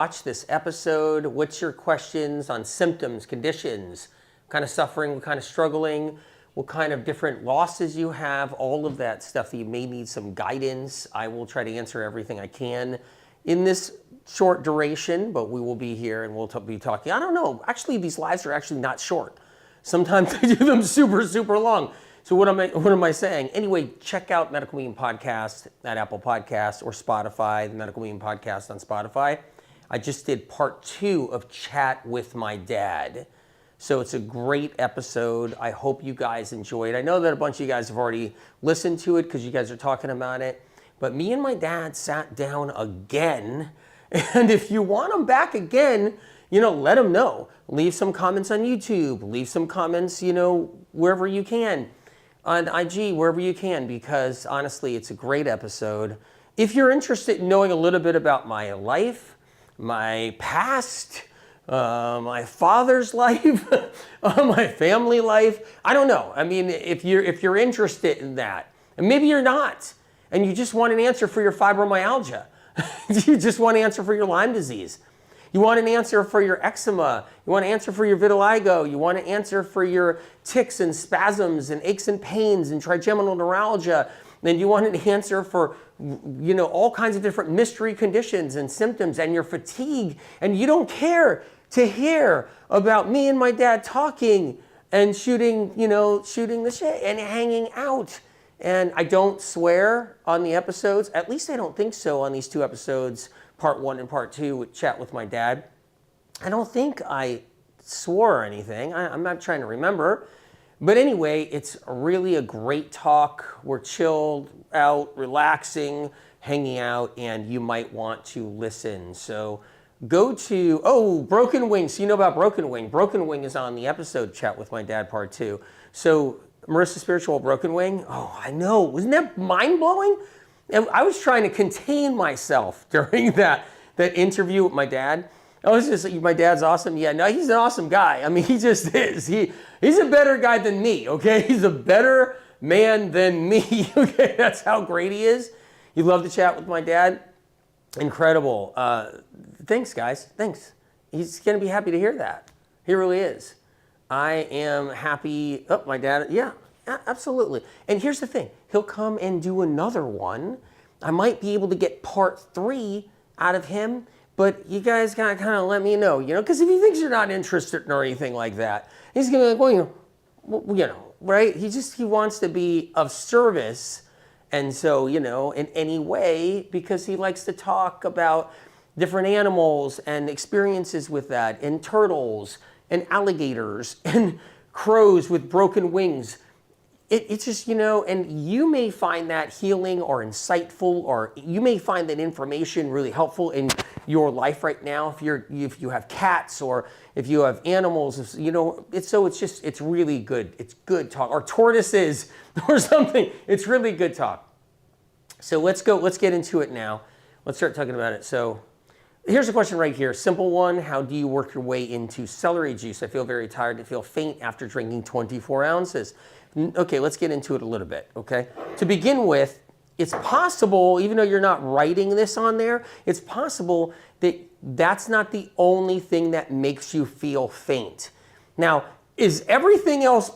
watch this episode. What's your questions on symptoms, conditions, what kind of suffering, what kind of struggling, what kind of different losses you have, all of that stuff that you may need some guidance. I will try to answer everything I can in this short duration, but we will be here and we'll be talking. I don't know, actually these lives are actually not short. Sometimes I do them super, super long. So what am I saying? Anyway, check out Medical Meme Podcast at Apple Podcasts or Spotify, the Medical Meme Podcast on Spotify. I just did part 2 of Chat with My Dad. So it's a great episode. I hope you guys enjoyed. I know that a bunch of you guys have already listened to it because you guys are talking about it. But me and my dad sat down again. And if you want them back again, let them know. Leave some comments on YouTube. Leave some comments, wherever you can. On IG, wherever you can, because honestly, it's a great episode. If you're interested in knowing a little bit about my life, my past, my father's life, my family life, I don't know. I mean, if you're interested in that, and maybe you're not, and you just want an answer for your fibromyalgia, you just want an answer for your Lyme disease, you want an answer for your eczema, you want an answer for your vitiligo, you want an answer for your tics and spasms and aches and pains and trigeminal neuralgia, then you want an answer for all kinds of different mystery conditions and symptoms and your fatigue, and you don't care to hear about me and my dad talking and shooting the shit and hanging out. And I don't swear on the episodes, at least I don't think so on these 2 episodes, part 1 and part 2 with Chat with My Dad. I don't think I swore or anything. I'm not trying to remember. But anyway, it's really a great talk. We're chilled out, relaxing, hanging out, and you might want to listen. So go to, Broken Wing. So you know about Broken Wing. Broken Wing is on the episode Chat with My Dad part 2. So Marissa Spiritual, Broken Wing. Oh, I know. Wasn't that mind-blowing? And I was trying to contain myself during that interview with my dad. I was just like, my dad's awesome. Yeah, no, he's an awesome guy. I mean, he just is. He's a better guy than me, okay? He's a better man than me, okay? That's how great he is. You love to chat with my dad? Incredible. Thanks, guys. Thanks. He's going to be happy to hear that. He really is. I am happy. Oh, my dad. Yeah, absolutely. And here's the thing. He'll come and do another one. I might be able to get part 3 out of him, but you guys gotta kind of let me know, because if he thinks you're not interested or anything like that, he's gonna be like, right? He wants to be of service. And so, in any way, because he likes to talk about different animals and experiences with that, and turtles and alligators and crows with broken wings. It's just, and you may find that healing or insightful, or you may find that information really helpful in your life right now. If you have cats or if you have animals, it's really good. It's good talk, or tortoises or something. It's really good talk. So let's get into it now. Let's start talking about it. So here's a question right here. Simple one. How do you work your way into celery juice? I feel very tired and feel faint after drinking 24 ounces. Okay, let's get into it a little bit, okay? To begin with, it's possible, even though you're not writing this on there, it's possible that that's not the only thing that makes you feel faint. Now, is everything else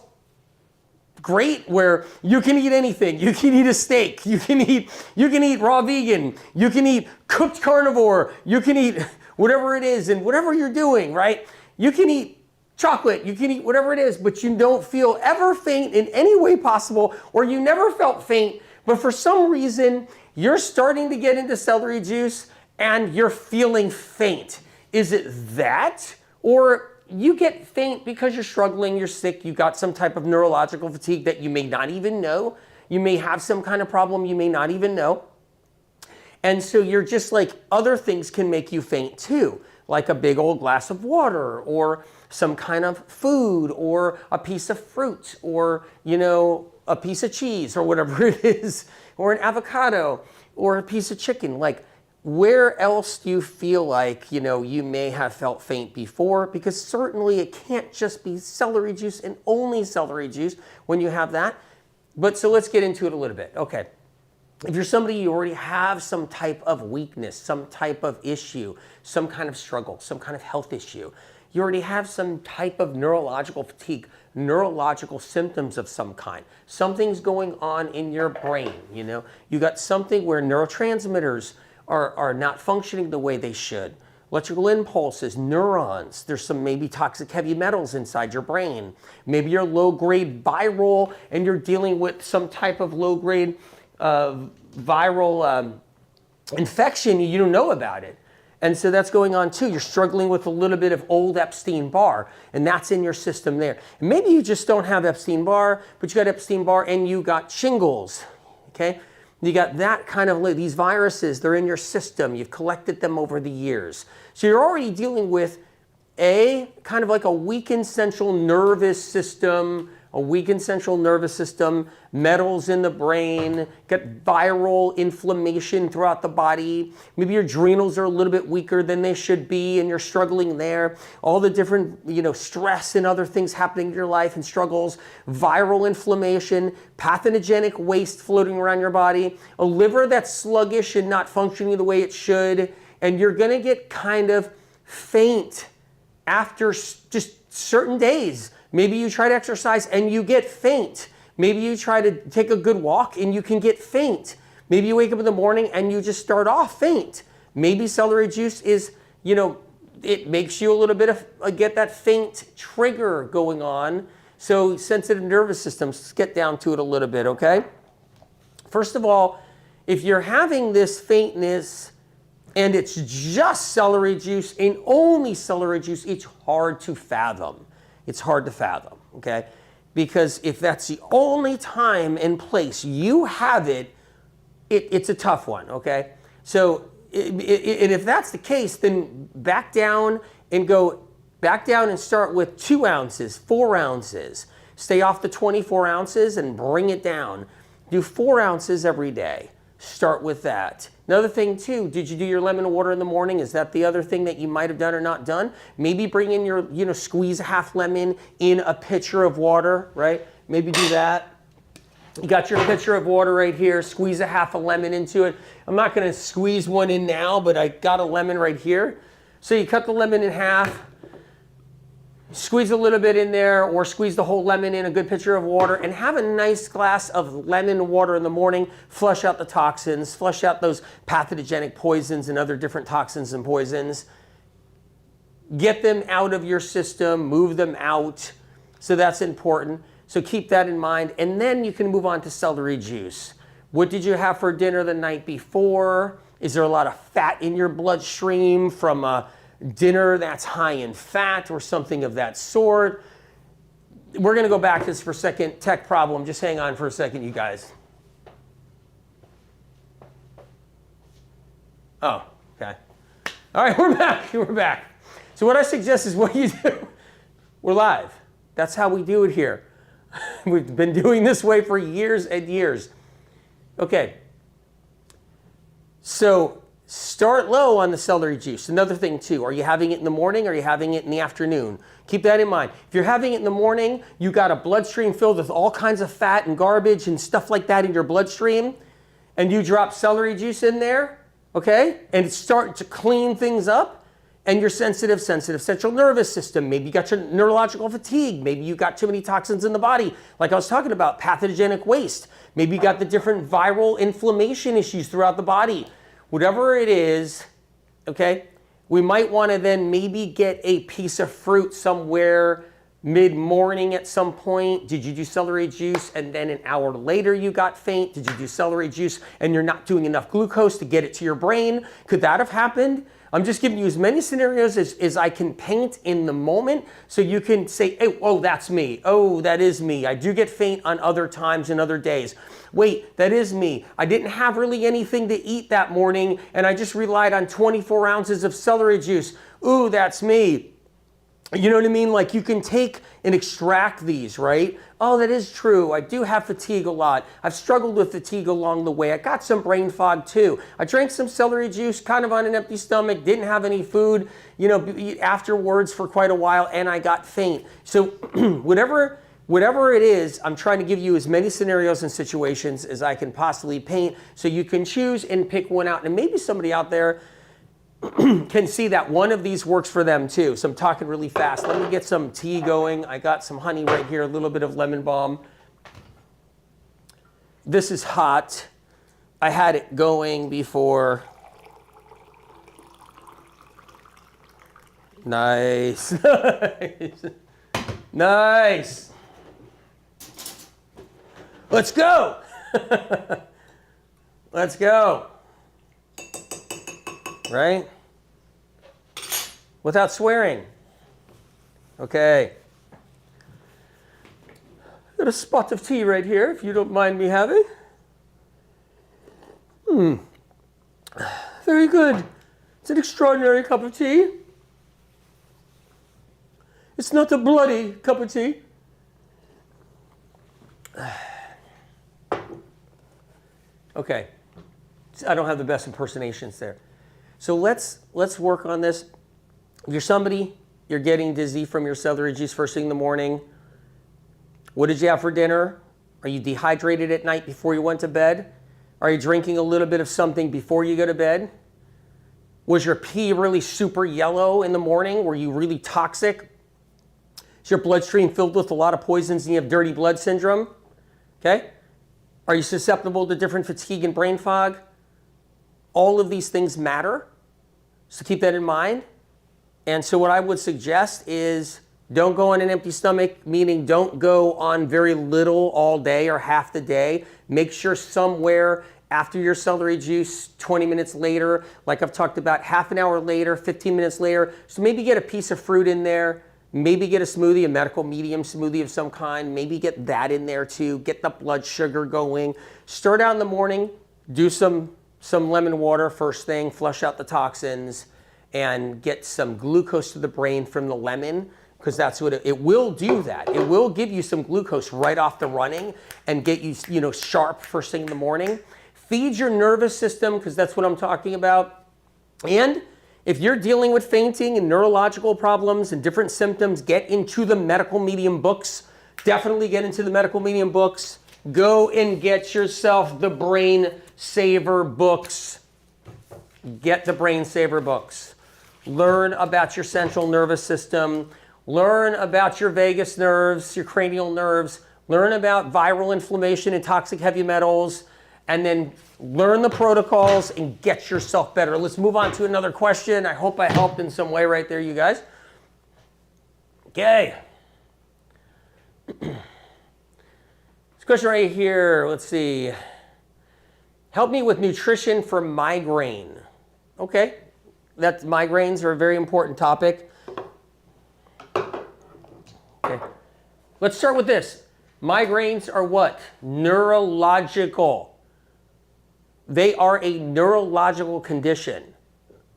great where you can eat anything? You can eat a steak, you can eat raw vegan, you can eat cooked carnivore, you can eat whatever it is, and whatever you're doing, right? You can eat chocolate, you can eat whatever it is, but you don't feel ever faint in any way possible, or you never felt faint, but for some reason, you're starting to get into celery juice and you're feeling faint. Is it that? Or you get faint because you're struggling, you're sick, you got some type of neurological fatigue that you may not even know. You may have some kind of problem you may not even know. And so you're just like, other things can make you faint too, like a big old glass of water, or some kind of food, or a piece of fruit, or, a piece of cheese, or whatever it is, or an avocado, or a piece of chicken. Like, where else do you feel like, you may have felt faint before? Because certainly it can't just be celery juice and only celery juice when you have that. But so let's get into it a little bit. Okay. If you're somebody, you already have some type of weakness, some type of issue, some kind of struggle, some kind of health issue. You already have some type of neurological fatigue, neurological symptoms of some kind. Something's going on in your brain, you know. You got something where neurotransmitters are not functioning the way they should. Electrical impulses, neurons, there's some maybe toxic heavy metals inside your brain. Maybe you're low-grade viral and you're dealing with some type of low-grade viral infection, you don't know about it. And so that's going on too. You're struggling with a little bit of old Epstein-Barr, and that's in your system there. And maybe you just don't have Epstein-Barr, but you got Epstein-Barr and you got shingles, okay? You got that kind of, these viruses, they're in your system. You've collected them over the years. So you're already dealing with kind of like a weakened central nervous system, metals in the brain, got viral inflammation throughout the body. Maybe your adrenals are a little bit weaker than they should be and you're struggling there. All the different, stress and other things happening in your life and struggles, viral inflammation, pathogenic waste floating around your body, a liver that's sluggish and not functioning the way it should, and you're gonna get kind of faint after just certain days. Maybe you try to exercise and you get faint. Maybe you try to take a good walk and you can get faint. Maybe you wake up in the morning and you just start off faint. Maybe celery juice is, it makes you a little bit of, get that faint trigger going on. So sensitive nervous systems, let's get down to it a little bit, okay? First of all, if you're having this faintness and it's just celery juice and only celery juice, it's hard to fathom. It's hard to fathom, okay? Because if that's the only time and place you have it's a tough one, okay? So, and if that's the case, then back down and start with 2 ounces, 4 ounces. Stay off the 24 ounces and bring it down. Do 4 ounces every day. Start with that. Another thing too, did you do your lemon water in the morning? Is that the other thing that you might have done or not done? Maybe bring in your, squeeze a half lemon in a pitcher of water, right? Maybe do that. You got your pitcher of water right here, squeeze a half a lemon into it. I'm not gonna squeeze one in now, but I got a lemon right here. So you cut the lemon in half, squeeze a little bit in there, or squeeze the whole lemon in a good pitcher of water, and have a nice glass of lemon water in the morning. Flush out the toxins, flush out those pathogenic poisons and other different toxins and poisons. Get them out of your system, move them out. So that's important. So keep that in mind. And then you can move on to celery juice. What did you have for dinner the night before? Is there a lot of fat in your bloodstream from a dinner that's high in fat or something of that sort? We're going to go back to this for a second. Tech problem. Just hang on for a second, you guys. Oh, okay. All right, we're back. We're back. So what I suggest is what you do. We're live. That's how we do it here. We've been doing this way for years and years. Okay. So start low on the celery juice. Another thing too, are you having it in the morning or are you having it in the afternoon? Keep that in mind. If you're having it in the morning, you got a bloodstream filled with all kinds of fat and garbage and stuff like that in your bloodstream, and you drop celery juice in there, okay, and start to clean things up, and your sensitive central nervous system, maybe you got your neurological fatigue, maybe you got too many toxins in the body, like I was talking about, pathogenic waste, maybe you got the different viral inflammation issues throughout the body. Whatever it is, okay, we might want to then maybe get a piece of fruit somewhere mid-morning at some point. Did you do celery juice and then an hour later you got faint? Did you do celery juice and you're not doing enough glucose to get it to your brain? Could that have happened? I'm just giving you as many scenarios as I can paint in the moment so you can say, hey, oh, that's me. Oh, that is me. I do get faint on other times and other days. Wait, that is me. I didn't have really anything to eat that morning and I just relied on 24 ounces of celery juice. Ooh, that's me. You know what I mean? Like you can take and extract these, right? Oh, that is true. I do have fatigue a lot. I've struggled with fatigue along the way. I got some brain fog too. I drank some celery juice kind of on an empty stomach, didn't have any food, afterwards for quite a while, and I got faint. So whatever Whatever it is, I'm trying to give you as many scenarios and situations as I can possibly paint so you can choose and pick one out. And maybe somebody out there can see that one of these works for them too. So I'm talking really fast. Let me get some tea going. I got some honey right here, a little bit of lemon balm. This is hot. I had it going before. Nice. Nice. Nice. Let's go. Let's go. Right? Without swearing. Okay. Got a spot of tea right here, if you don't mind me having. Very good. It's an extraordinary cup of tea. It's not a bloody cup of tea. Okay. I don't have the best impersonations there. So let's work on this. If you're somebody, you're getting dizzy from your celery juice first thing in the morning. What did you have for dinner? Are you dehydrated at night before you went to bed? Are you drinking a little bit of something before you go to bed? Was your pee really super yellow in the morning? Were you really toxic? Is your bloodstream filled with a lot of poisons and you have dirty blood syndrome? Okay? Are you susceptible to different fatigue and brain fog? All of these things matter. So keep that in mind. And so what I would suggest is don't go on an empty stomach, meaning don't go on very little all day or half the day. Make sure somewhere after your celery juice, 20 minutes later, like I've talked about, half an hour later, 15 minutes later. So maybe get a piece of fruit in there. Maybe get a smoothie, a medical medium smoothie of some kind. Maybe get that in there too. Get the blood sugar going. Start out in the morning. Do some lemon water first thing. Flush out the toxins and get some glucose to the brain from the lemon, because that's what it will do. That it will give you some glucose right off the running and get you sharp first thing in the morning. Feed your nervous system, because that's what I'm talking about. And if you're dealing with fainting and neurological problems and different symptoms, get into the medical medium books. Definitely get into the medical medium books. Go and get yourself the Brain Saver books. Get the Brain Saver books. Learn about your central nervous system. Learn about your vagus nerves, your cranial nerves. Learn about viral inflammation and toxic heavy metals. And then learn the protocols and get yourself better. Let's move on to another question. I hope I helped in some way right there, you guys. Okay. This question right here, let's see. Help me with nutrition for migraine. Okay. Migraines are a very important topic. Okay. Let's start with this. Migraines are what? Neurological. They are a neurological condition.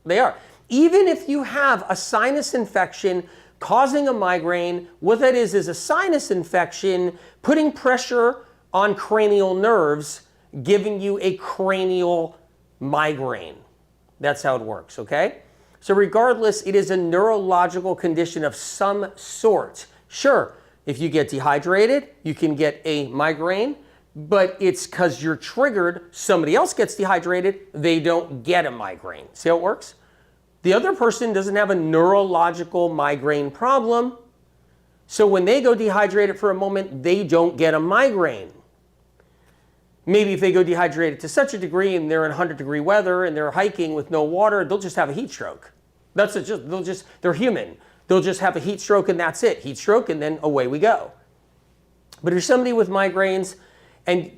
They are. Even if you have a sinus infection causing a migraine, what that is a sinus infection putting pressure on cranial nerves, giving you a cranial migraine. That's how it works, okay? So regardless, it is a neurological condition of some sort. Sure, if you get dehydrated, you can get a migraine, but it's because you're triggered. Somebody else gets dehydrated, they don't get a migraine. See how it works? The other person doesn't have a neurological migraine problem, so when they go dehydrated for a moment, they don't get a migraine. Maybe if they go dehydrated to such a degree and they're in 100-degree weather and they're hiking with no water, they'll just have a heat stroke. They're human. They'll just have a heat stroke and that's it. Heat stroke and then away we go. But if you're somebody with migraines and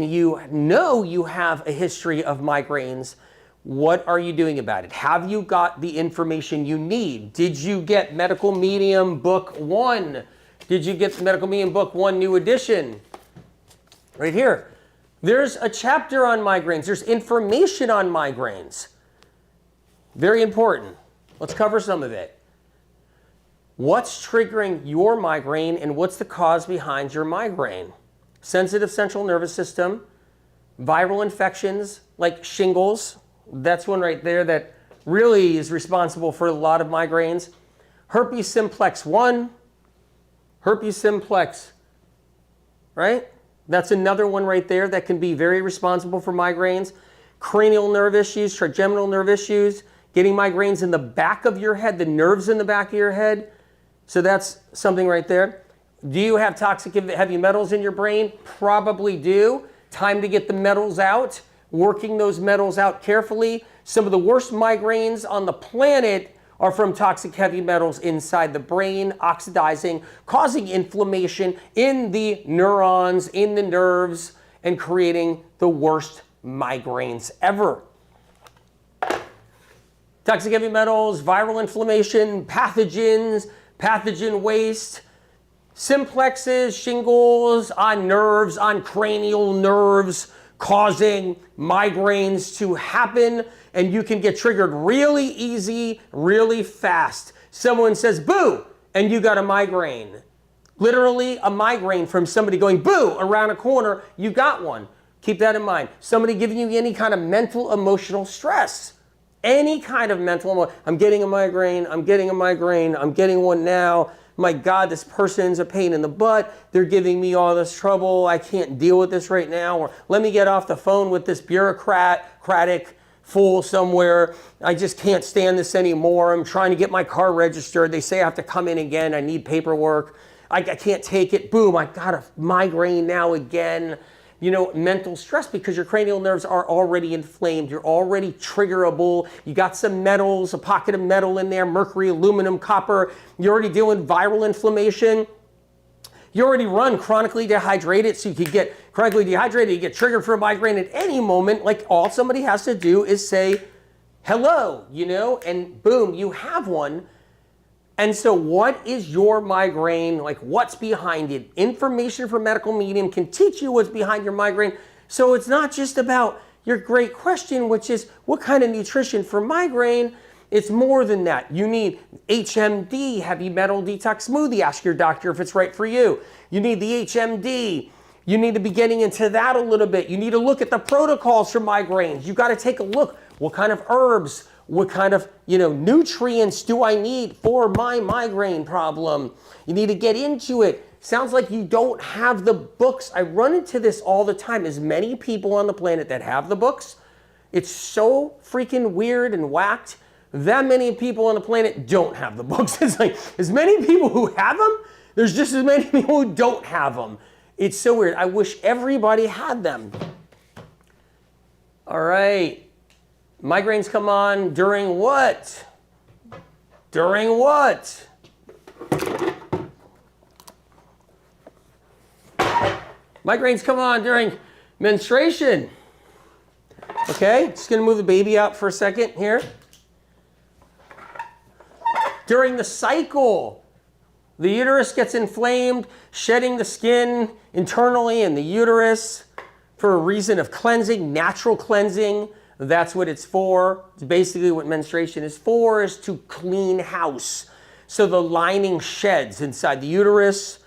you know you have a history of migraines, what are you doing about it? Have you got the information you need? Did you get Medical Medium Book 1? Did you get the Medical Medium Book 1 new edition? Right here. There's a chapter on migraines. There's information on migraines. Very important. Let's cover some of it. What's triggering your migraine and what's the cause behind your migraine? Sensitive central nervous system, viral infections like shingles. That's one right there that really is responsible for a lot of migraines. Herpes simplex 1, herpes simplex right? That's another one right there that can be very responsible for migraines. Cranial nerve issues, trigeminal nerve issues, getting migraines in the back of your head, the nerves in the back of your head. So that's something right there. Do you have toxic heavy metals in your brain? Probably do. Time to get the metals out, working those metals out carefully. Some of the worst migraines on the planet are from toxic heavy metals inside the brain, oxidizing, causing inflammation in the neurons, in the nerves, and creating the worst migraines ever. Toxic heavy metals, viral inflammation, pathogens, pathogen waste, simplexes, shingles on nerves, on cranial nerves, causing migraines to happen, and you can get triggered really easy, really fast. Someone says boo, and you got a migraine. Literally a migraine from somebody going boo around a corner, you got one. Keep that in mind. Somebody giving you any kind of mental, emotional stress. Any kind of mental, I'm getting a migraine, I'm getting a migraine, I'm getting one now. My God, this person's a pain in the butt. They're giving me all this trouble. I can't deal with this right now. Or let me get off the phone with this bureaucratic fool somewhere. I just can't stand this anymore. I'm trying to get my car registered. They say I have to come in again. I need paperwork. I can't take it. Boom, I got a migraine now again. You know, mental stress because your cranial nerves are already inflamed. You're already triggerable. You got some metals, a pocket of metal in there, mercury, aluminum, copper. You're already dealing with viral inflammation. You already run chronically dehydrated, so you could get chronically dehydrated. You get triggered for a migraine at any moment. Like all somebody has to do is say, hello, you know, and boom, you have one. And so what is your migraine? Like what's behind it? Information from medical medium can teach you what's behind your migraine. So it's not just about your great question, which is what kind of nutrition for migraine? It's more than that. You need HMD, heavy metal detox smoothie. Ask your doctor if it's right for you. You need the HMD. You need to be getting into that a little bit. You need to look at the protocols for migraines. You got to take a look. What kind of herbs? What kind of, nutrients do I need for my migraine problem? You need to get into it. Sounds like you don't have the books. I run into this all the time. As many people on the planet that have the books, it's so freaking weird and whacked. That many people on the planet don't have the books. It's like as many people who have them, there's just as many people who don't have them. It's so weird. I wish everybody had them. All right. Migraines come on during what? During what? Migraines come on during menstruation. Okay, just gonna move the baby out for a second here. During the cycle, the uterus gets inflamed, shedding the skin internally in the uterus for a reason of cleansing, natural cleansing. That's what it's for. It's basically what menstruation is for, is to clean house. So the lining sheds inside the uterus,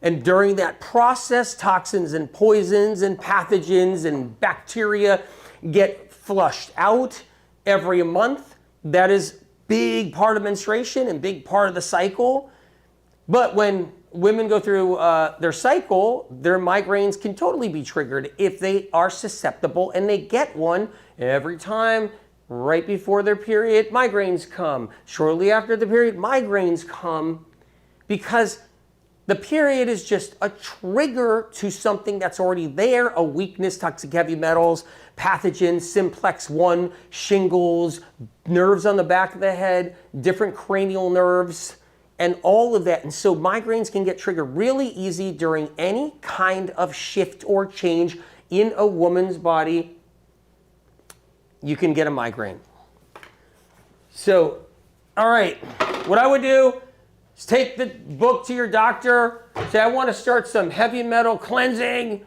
and during that process, toxins and poisons and pathogens and bacteria get flushed out every month. That is big part of menstruation and big part of the cycle. But when women go through their cycle, their migraines can totally be triggered if they are susceptible and they get one every time right before their period. Migraines come. Shortly after the period, migraines come because the period is just a trigger to something that's already there, a weakness, toxic heavy metals, pathogens, simplex 1, shingles, nerves on the back of the head, different cranial nerves, and all of that. And so migraines can get triggered really easy during any kind of shift or change in a woman's body. You can get a migraine. So, all right, what I would do is take the book to your doctor, say, I want to start some heavy metal cleansing.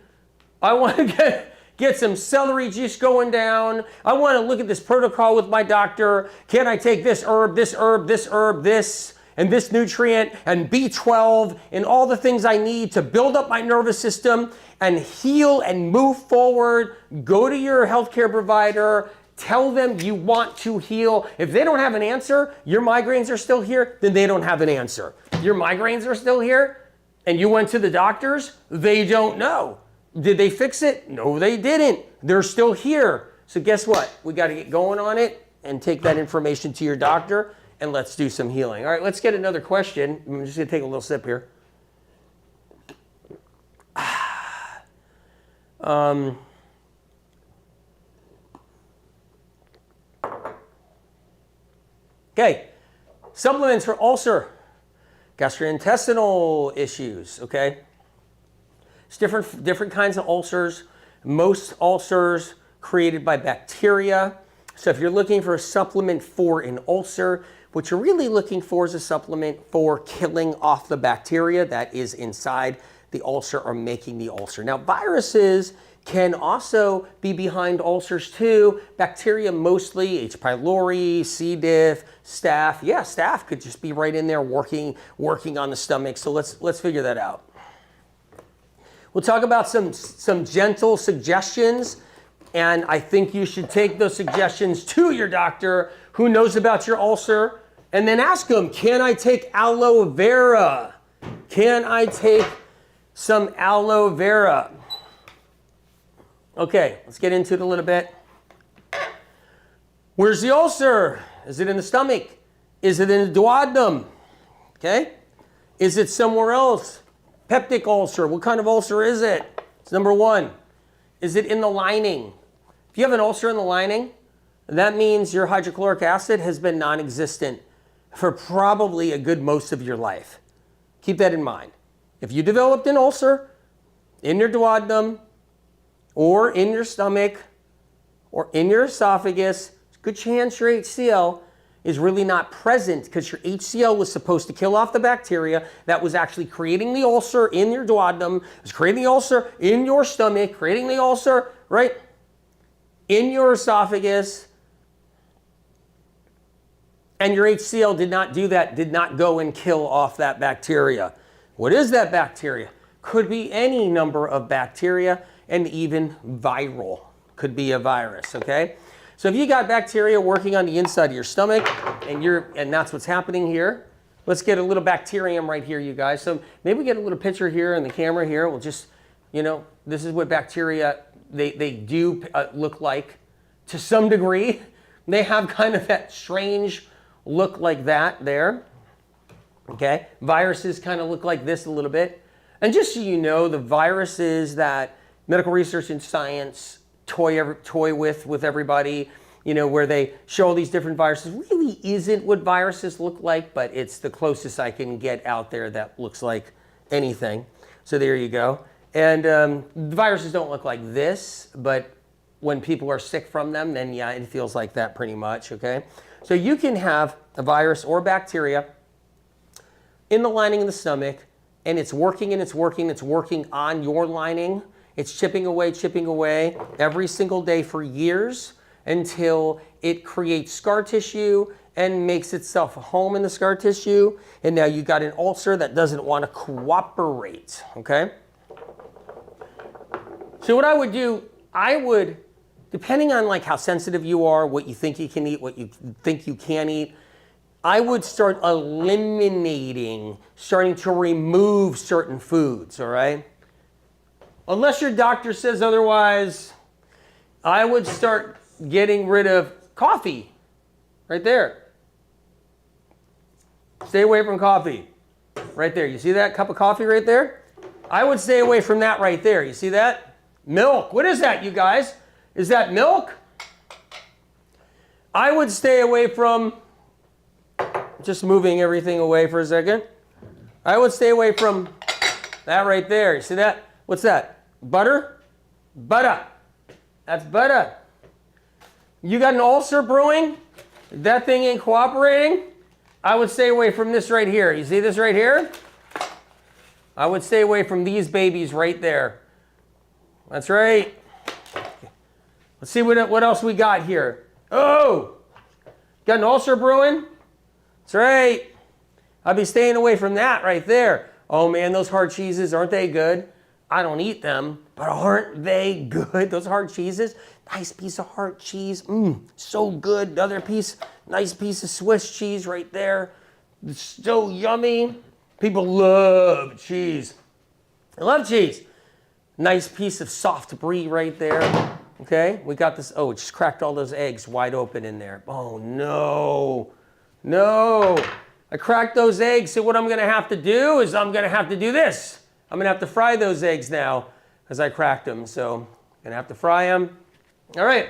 I want to get some celery juice going down. I want to look at this protocol with my doctor. Can I take this herb, this herb, this herb, this, and this nutrient, and B12, and all the things I need to build up my nervous system and heal and move forward? Go to your healthcare provider. Tell them you want to heal. If they don't have an answer, your migraines are still here, then they don't have an answer. Your migraines are still here, and you went to the doctors, they don't know. Did they fix it? No, they didn't. They're still here. So guess what? We got to get going on it and take that information to your doctor, and let's do some healing. All right, let's get another question. I'm just going to take a little sip here. Okay, supplements for ulcer, gastrointestinal issues, okay? It's different kinds of ulcers. Most ulcers created by bacteria. So if you're looking for a supplement for an ulcer, what you're really looking for is a supplement for killing off the bacteria that is inside the ulcer or making the ulcer. Now, viruses can also be behind ulcers too. Bacteria mostly, H. pylori, C. diff, staph. Yeah, staph could just be right in there working on the stomach. So let's figure that out. We'll talk about some gentle suggestions, and I think you should take those suggestions to your doctor who knows about your ulcer, and then ask them, can I take aloe vera? Can I take some aloe vera? Okay, let's get into it a little bit. Where's the ulcer? Is it in the stomach? Is it in the duodenum? Okay? Is it somewhere else? Peptic ulcer. What kind of ulcer is it? It's number one. Is it in the lining? If you have an ulcer in the lining, that means your hydrochloric acid has been non-existent for probably a good most of your life. Keep that in mind. If you developed an ulcer in your duodenum or in your stomach or in your esophagus, it's a good chance your HCl is really not present because your HCl was supposed to kill off the bacteria that was actually creating the ulcer in your duodenum, it was creating the ulcer in your stomach, creating the ulcer, right, in your esophagus. And your HCl did not do that, did not go and kill off that bacteria. What is that bacteria? Could be any number of bacteria, and even viral. Could be a virus, okay? So if you got bacteria working on the inside of your stomach, and that's what's happening here, let's get a little bacterium right here, you guys. So maybe we get a little picture here in the camera here. We'll just, this is what bacteria, they do look like to some degree. They have kind of that strange look like that there, okay? Viruses kind of look like this a little bit. And just so you know, the viruses that medical research and science toy with everybody, where they show all these different viruses, really isn't what viruses look like, but it's the closest I can get out there that looks like anything. So there you go. And viruses don't look like this, but when people are sick from them, then yeah, it feels like that pretty much, okay? So you can have a virus or bacteria in the lining of the stomach, and it's working and it's working, it's working on your lining. It's chipping away every single day for years until it creates scar tissue and makes itself a home in the scar tissue. And now you got an ulcer that doesn't want to cooperate, okay? So what I would do, depending on like how sensitive you are, what you think you can eat, what you think you can't eat, I would start starting to remove certain foods, all right? Unless your doctor says otherwise, I would start getting rid of coffee right there. Stay away from coffee right there. You see that cup of coffee right there? I would stay away from that right there. You see that? Milk. What is that, you guys? Is that milk? I would stay away from, just moving everything away for a second. I would stay away from that right there. You see that? What's that? Butter? Butter. That's butter. You got an ulcer brewing? That thing ain't cooperating? I would stay away from this right here. You see this right here? I would stay away from these babies right there. That's right. Let's see what else we got here. Oh! Got an ulcer brewing? That's right. I'd be staying away from that right there. Oh man, those hard cheeses, aren't they good? I don't eat them, but aren't they good? Those hard cheeses, nice piece of hard cheese, so good. Another piece, nice piece of Swiss cheese right there. It's so yummy. People love cheese. I love cheese. Nice piece of soft brie right there. Okay, we got this. Oh, it just cracked all those eggs wide open in there. Oh, no. No. I cracked those eggs. So what I'm going to have to do is I'm going to have to do this. I'm going to have to fry those eggs now because I cracked them. So I'm going to have to fry them. All right.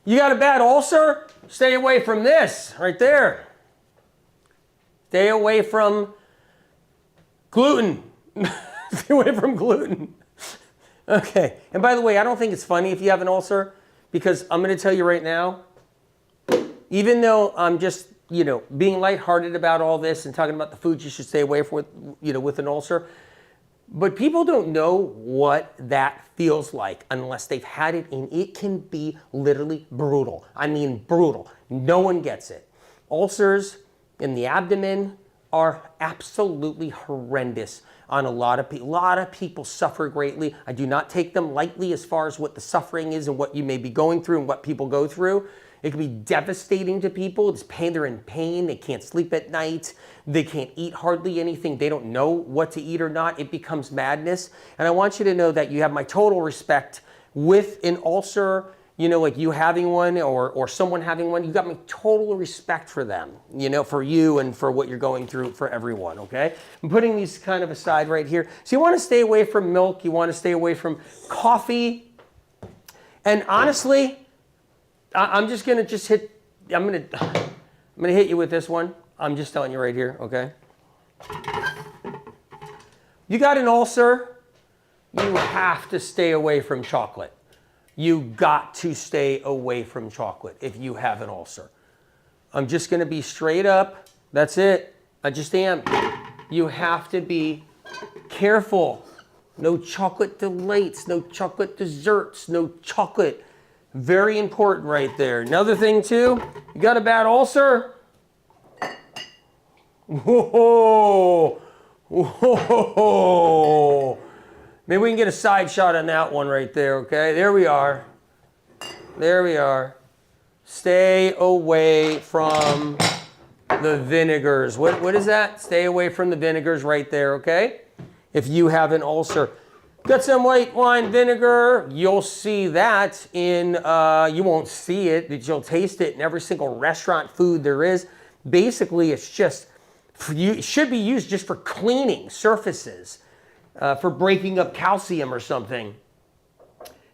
You got a bad ulcer? Stay away from this right there. Stay away from gluten. Stay away from gluten. Okay. And by the way, I don't think it's funny if you have an ulcer, because I'm going to tell you right now, even though I'm just, being lighthearted about all this and talking about the foods you should stay away from, with an ulcer, but people don't know what that feels like unless they've had it, and it can be literally brutal. I mean, brutal. No one gets it. Ulcers in the abdomen are absolutely horrendous on a lot of people. A lot of people suffer greatly. I do not take them lightly as far as what the suffering is and what you may be going through and what people go through. It can be devastating to people. It's pain. They're in pain. They can't sleep at night. They can't eat hardly anything. They don't know what to eat or not. It becomes madness. And I want you to know that you have my total respect with an ulcer, like you having one or someone having one. You got my total respect for them, for you and for what you're going through, for everyone, okay? I'm putting these kind of aside right here. So you want to stay away from milk. You want to stay away from coffee. And honestly, I'm just going to hit, I'm going to hit you with this one. I'm just telling you right here, okay? You got an ulcer, you have to stay away from chocolate. You got to stay away from chocolate if you have an ulcer. I'm just going to be straight up. That's it. I just am. You have to be careful. No chocolate delights, no chocolate desserts, no chocolate. Very important right there. Another thing too, you got a bad ulcer? Whoa, whoa. Maybe we can get a side shot on that one right there, okay? There we are. There we are. Stay away from the vinegars. What is that? Stay away from the vinegars right there, okay? If you have an ulcer. Got some white wine vinegar. You'll see that in, you won't see it, but you'll taste it in every single restaurant food there is. Basically, it's just, it should be used just for cleaning surfaces, for breaking up calcium or something.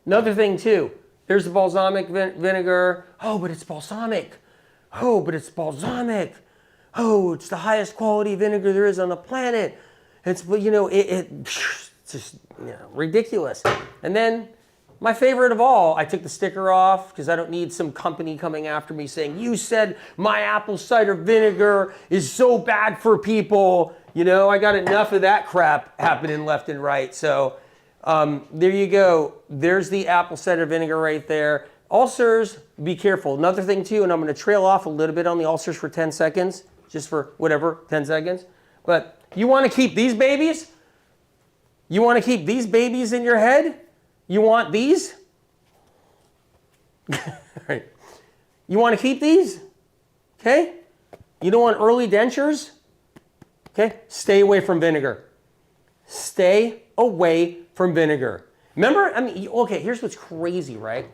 Another thing too, there's the balsamic vinegar. Oh, but it's balsamic. Oh, but it's balsamic. Oh, it's the highest quality vinegar there is on the planet. It's, it's just, ridiculous. And then my favorite of all, I took the sticker off because I don't need some company coming after me saying, you said my apple cider vinegar is so bad for people. I got enough of that crap happening left and right. So there you go. There's the apple cider vinegar right there. Ulcers, be careful. Another thing too, and I'm going to trail off a little bit on the ulcers for 10 seconds, just for whatever, 10 seconds. But you want to keep these babies? You want to keep these babies in your head? You want these? Right. You want to keep these? Okay? You don't want early dentures? Okay? Stay away from vinegar. Stay away from vinegar. Remember, okay, here's what's crazy, right?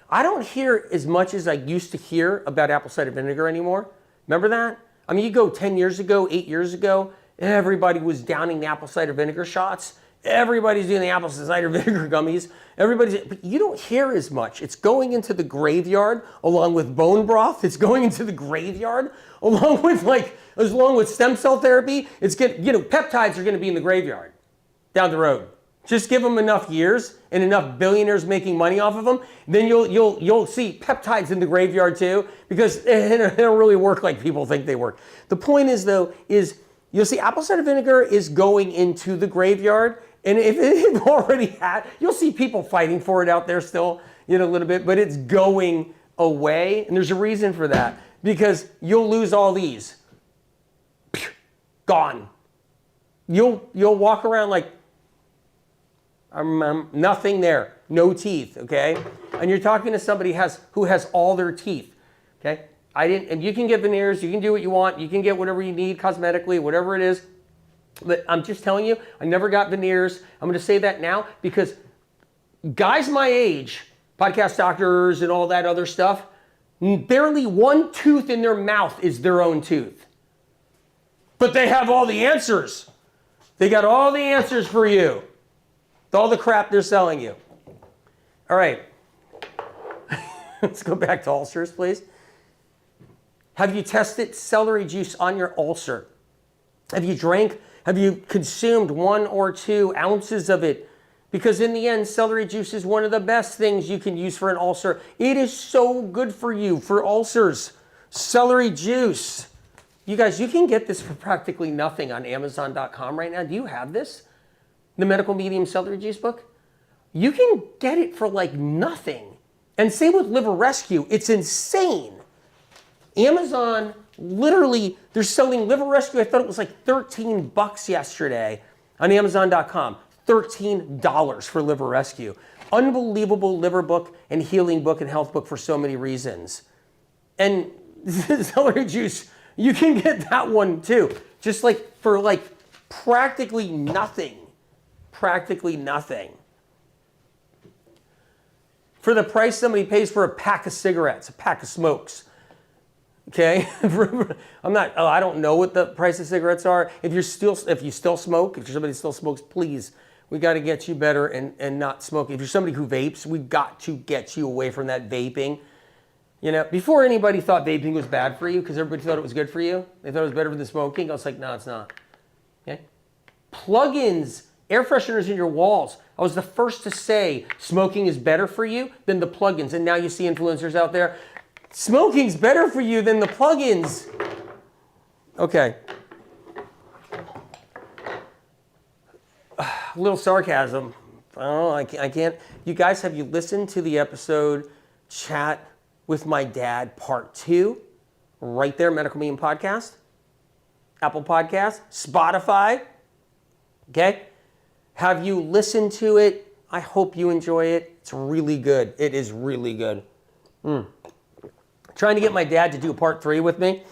I don't hear as much as I used to hear about apple cider vinegar anymore. Remember that? You go 10 years ago, 8 years ago, everybody was downing the apple cider vinegar shots. Everybody's doing the apple cider vinegar gummies. But you don't hear as much. It's going into the graveyard along with bone broth. It's going into the graveyard along with stem cell therapy. It's peptides are going to be in the graveyard down the road. Just give them enough years and enough billionaires making money off of them, then you'll see peptides in the graveyard too, because they don't really work like people think they work. The point is though, you'll see apple cider vinegar is going into the graveyard, and if it already had, you'll see people fighting for it out there still, a little bit, but it's going away, and there's a reason for that, because you'll lose all these. Gone. You'll walk around like, nothing there, no teeth, okay? And you're talking to somebody who has all their teeth, okay? And you can get veneers, you can do what you want, you can get whatever you need cosmetically, whatever it is. But I'm just telling you, I never got veneers. I'm going to say that now because guys my age, podcast doctors and all that other stuff, barely one tooth in their mouth is their own tooth. But they have all the answers. They got all the answers for you. All the crap they're selling you. All right. Let's go back to ulcers, please. Have you tested celery juice on your ulcer? Have you consumed 1 or 2 ounces of it? Because in the end, celery juice is one of the best things you can use for an ulcer. It is so good for you, for ulcers. Celery juice. You guys, you can get this for practically nothing on Amazon.com right now. Do you have this? The Medical Medium Celery Juice book? You can get it for like nothing. And same with Liver Rescue. It's insane. Amazon, literally, they're selling Liver Rescue. I thought it was like $13 yesterday on Amazon.com. $13 for Liver Rescue. Unbelievable liver book and healing book and health book for so many reasons. And celery juice, you can get that one too. Just like for like practically nothing. Practically nothing. For the price somebody pays for a pack of cigarettes, a pack of smokes. Okay, I don't know what the price of cigarettes are. If you still smoke, if you're somebody who still smokes, please, we got to get you better and not smoke. If you're somebody who vapes, we've got to get you away from that vaping. You know, before anybody thought vaping was bad for you, because everybody thought it was good for you, they thought it was better than smoking. I was like, no, it's not. Okay, plug-ins, air fresheners in your walls. I was the first to say smoking is better for you than the plug-ins, and now you see influencers out there. Smoking's better for you than the plug-ins. Okay. A little sarcasm. I don't know, I can't. You guys, have you listened to the episode Chat with My Dad Part 2? Right there, Medical Medium Podcast. Apple Podcast. Spotify. Okay? Have you listened to it? I hope you enjoy it. It's really good. It is really good. Trying to get my dad to do a part 3 with me.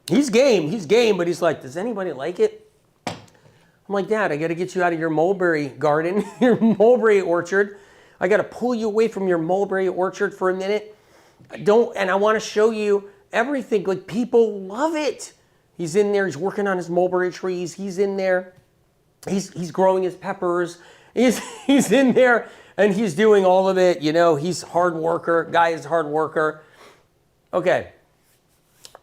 He's game, but he's like, does anybody like it? I'm like, Dad, I got to get you out of your mulberry garden, your mulberry orchard. I got to pull you away from your mulberry orchard for a minute. And I want to show you everything. Like, people love it. He's in there. He's working on his mulberry trees. He's in there. He's growing his peppers. He's in there, and he's doing all of it. You know, he's a hard worker. Guy is a hard worker. Okay,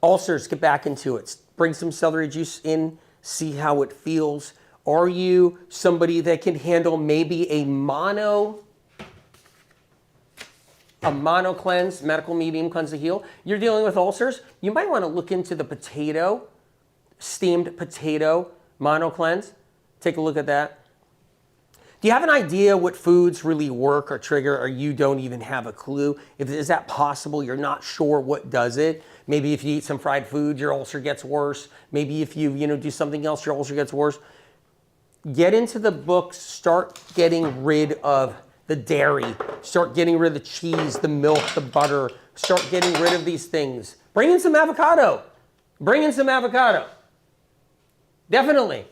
ulcers, get back into it. Bring some celery juice in, see how it feels. Are you somebody that can handle maybe a mono cleanse, medical medium cleanse to heal? You're dealing with ulcers? You might want to look into the steamed potato mono cleanse. Take a look at that. Do you have an idea what foods really work or trigger, or you don't even have a clue? Is that possible? You're not sure what does it. Maybe if you eat some fried food, your ulcer gets worse. Maybe if you do something else, your ulcer gets worse. Get into the books. Start getting rid of the dairy. Start getting rid of the cheese, the milk, the butter. Start getting rid of these things. Bring in some avocado. Bring in some avocado. Definitely.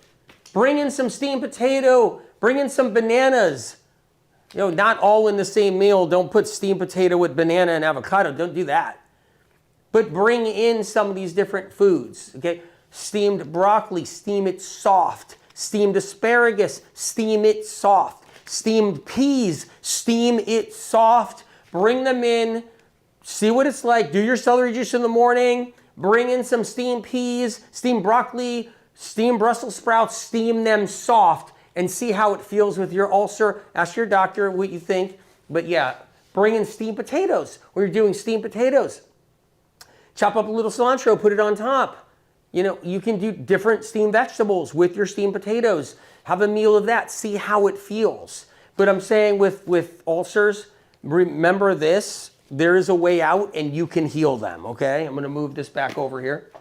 Bring in some steamed potato. Bring in some bananas. Not all in the same meal. Don't put steamed potato with banana and avocado. Don't do that. But bring in some of these different foods. Okay? Steamed broccoli, steam it soft. Steamed asparagus, steam it soft. Steamed peas, steam it soft. Bring them in. See what it's like. Do your celery juice in the morning. Bring in some steamed peas, steamed broccoli, steamed Brussels sprouts. Steam them soft. And see how it feels with your ulcer. Ask your doctor what you think. But yeah, bring in steamed potatoes. Or you're doing steamed potatoes. Chop up a little cilantro, put it on top. You can do different steamed vegetables with your steamed potatoes. Have a meal of that. See how it feels. But I'm saying with ulcers, remember this. There is a way out and you can heal them, okay? I'm going to move this back over here.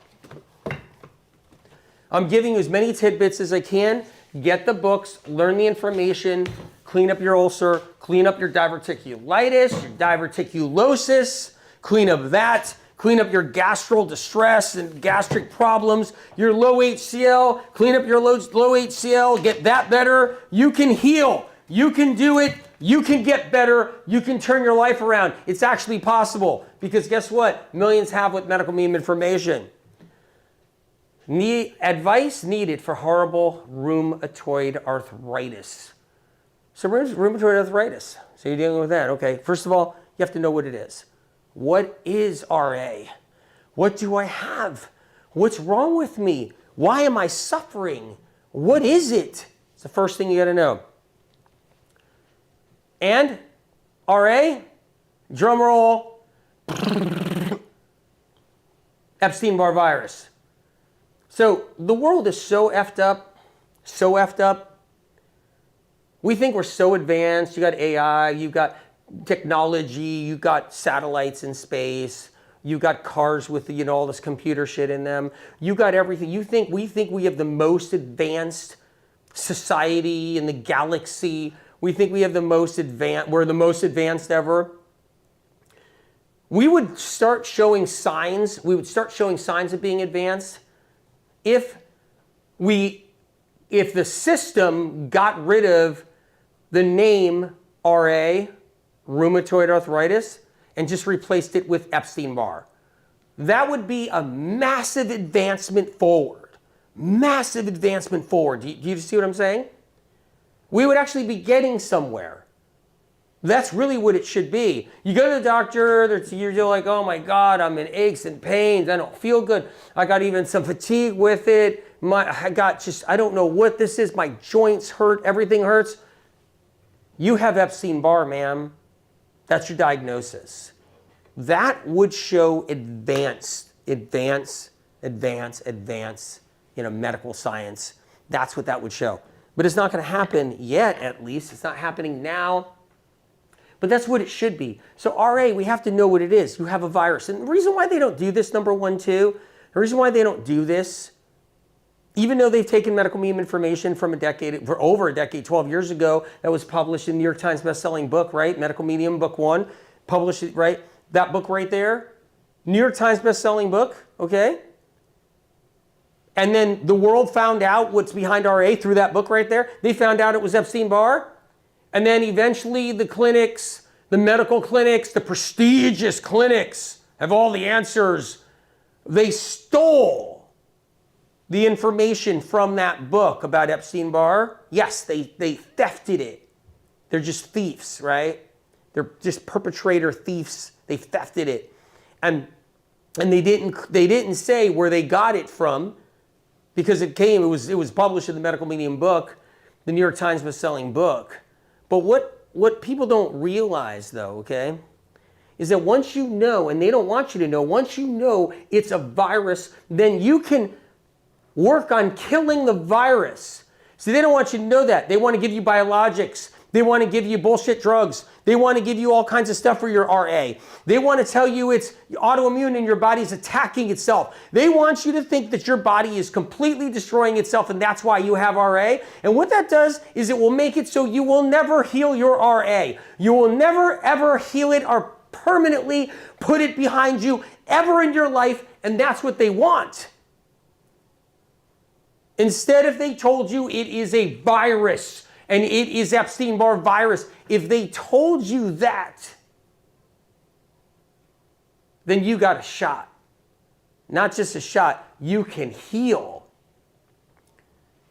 I'm giving you as many tidbits as I can. Get the books, learn the information, clean up your ulcer, clean up your diverticulitis, your diverticulosis, clean up that, clean up your gastral distress and gastric problems, your low HCl, clean up your low HCl, get that better. You can heal. You can do it. You can get better. You can turn your life around. It's actually possible because guess what? Millions have with medical meme information. Advice needed for horrible rheumatoid arthritis. So rheumatoid arthritis. So you're dealing with that. Okay, first of all, you have to know what it is. What is RA? What do I have? What's wrong with me? Why am I suffering? What is it? It's the first thing you got to know. And RA, drum roll, Epstein-Barr virus. So the world is so effed up, so effed up. We think we're so advanced. You got AI, you got technology, you got satellites in space, you got cars with all this computer shit in them. You got everything. We think we have the most advanced society in the galaxy. We think we have the most advanced, we're the most advanced ever. We would start showing signs of being advanced if the system got rid of the name RA, rheumatoid arthritis, and just replaced it with Epstein-Barr. That would be a massive advancement forward. Massive advancement forward. Do you see what I'm saying? We would actually be getting somewhere. That's really what it should be. You go to the doctor, you're like, oh my God, I'm in aches and pains. I don't feel good. I got even some fatigue with it. I don't know what this is. My joints hurt. Everything hurts. You have Epstein-Barr, ma'am. That's your diagnosis. That would show advance, medical science. That's what that would show. But it's not going to happen yet, at least. It's not happening now. But that's what it should be. So RA, we have to know what it is. You have a virus. And the reason why they don't do this, number one, too, the reason why they don't do this, even though they've taken medical meme information from for over a decade, 12 years ago, that was published in New York Times best-selling book, right? Medical Medium, book 1, published it, right? That book right there, New York Times best-selling book, okay? And then the world found out what's behind RA through that book right there. They found out it was Epstein-Barr. And then eventually the clinics, the medical clinics, the prestigious clinics have all the answers. They stole the information from that book about Epstein-Barr. Yes, they thefted it. They're just thieves, right? They're just perpetrator thieves. They thefted it. And they didn't say where they got it from because it was published in the Medical Medium book, the New York Times best-selling book. But what people don't realize, though, okay, is that once you know, and they don't want you to know, once you know it's a virus, then you can work on killing the virus. See, they don't want you to know that. They want to give you biologics. They want to give you bullshit drugs. They want to give you all kinds of stuff for your RA. They want to tell you it's autoimmune and your body's attacking itself. They want you to think that your body is completely destroying itself and that's why you have RA. And what that does is it will make it so you will never heal your RA. You will never ever heal it or permanently put it behind you ever in your life, and that's what they want. Instead, if they told you it is a virus, and it is Epstein-Barr virus, if they told you that, then you got a shot. Not just a shot, you can heal.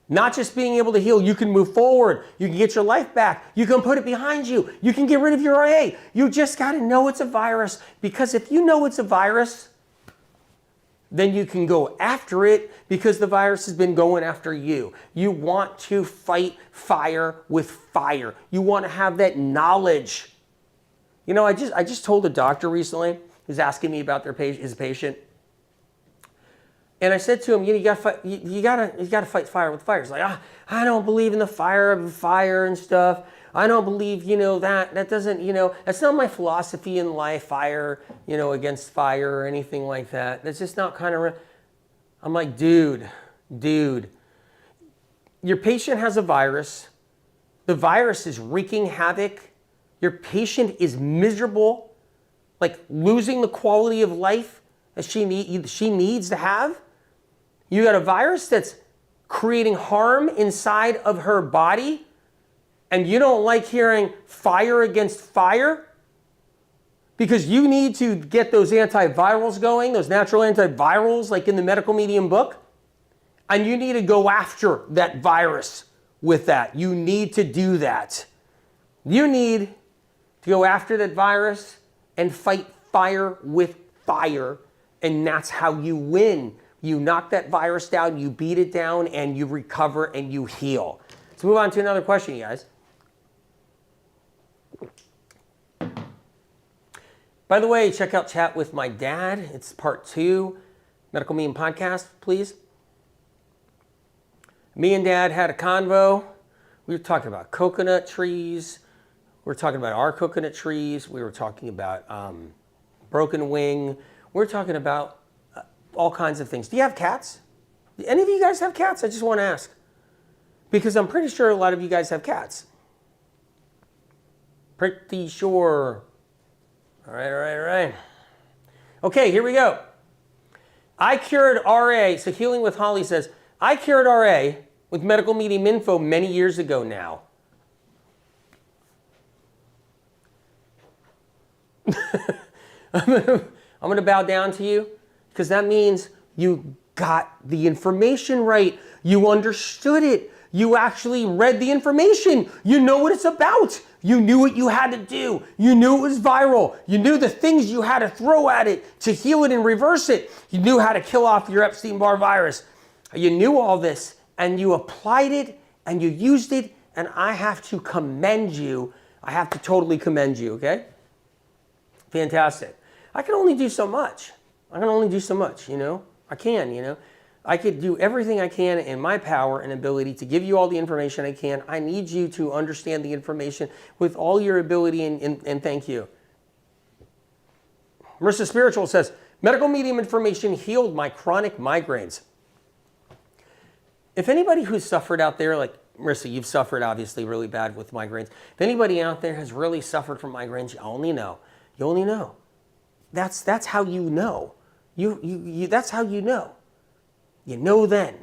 Not just being able to heal, you can move forward. You can get your life back. You can put it behind you. You can get rid of your RA. You just got to know it's a virus, because if you know it's a virus, then you can go after it because the virus has been going after you. You want to fight fire with fire. You want to have that knowledge. You know, I just told a doctor recently who's asking me about his patient. And I said to him, you gotta fight fire with fire. He's like, I don't believe in the fire and stuff. I don't believe, that doesn't, that's not my philosophy in life, fire, against fire or anything like that. That's just not kind of, I'm like, dude, your patient has a virus. The virus is wreaking havoc. Your patient is miserable, like losing the quality of life that she needs to have? You got a virus that's creating harm inside of her body, and you don't like hearing fire against fire? Because you need to get those antivirals going, those natural antivirals like in the medical medium book, and you need to go after that virus with that. You need to do that. You need to go after that virus and fight fire with fire, and that's how you win. You knock that virus down, you beat it down, and you recover and you heal. Let's move on to another question, you guys. By the way, check out Chat with My Dad. It's part 2, Medical Meme Podcast, please. Me and Dad had a convo. We were talking about coconut trees. We were talking about our coconut trees. We were talking about broken wing. We're talking about all kinds of things. Do you have cats? Do any of you guys have cats? I just want to ask. Because I'm pretty sure a lot of you guys have cats. Pretty sure. All right. Okay, here we go. I cured RA. So Healing with Holly says, I cured RA with medical medium info many years ago now. I'm gonna bow down to you because that means you got the information right. You understood it. You actually read the information. You know what it's about. You knew what you had to do. You knew it was viral. You knew the things you had to throw at it to heal it and reverse it. You knew how to kill off your Epstein-Barr virus. You knew all this and you applied it and you used it, and I have to commend you. I have to totally commend you, okay? Fantastic. I can only do so much. I can only do so much, you know? I can, you know? I could do everything I can in my power and ability to give you all the information I can. I need you to understand the information with all your ability, and thank you. Marissa Spiritual says, medical medium information healed my chronic migraines. If anybody who's suffered out there, like Marissa, you've suffered obviously really bad with migraines. If anybody out there has really suffered from migraines, you only know. You only know. That's how you know. That's how you know. You know then.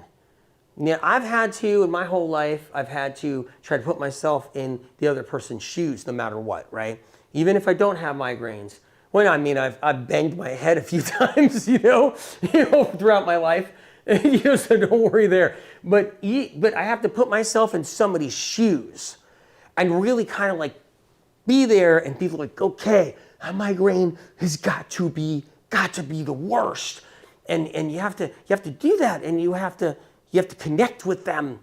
Now, I've had to, in my whole life, I've had to try to put myself in the other person's shoes no matter what, right? Even if I don't have migraines. Well, I mean, I've banged my head a few times, throughout my life. So don't worry there. But I have to put myself in somebody's shoes and really kind of like be there and be like, okay, a migraine has got to be the worst. And you have to do that, and you have to connect with them. And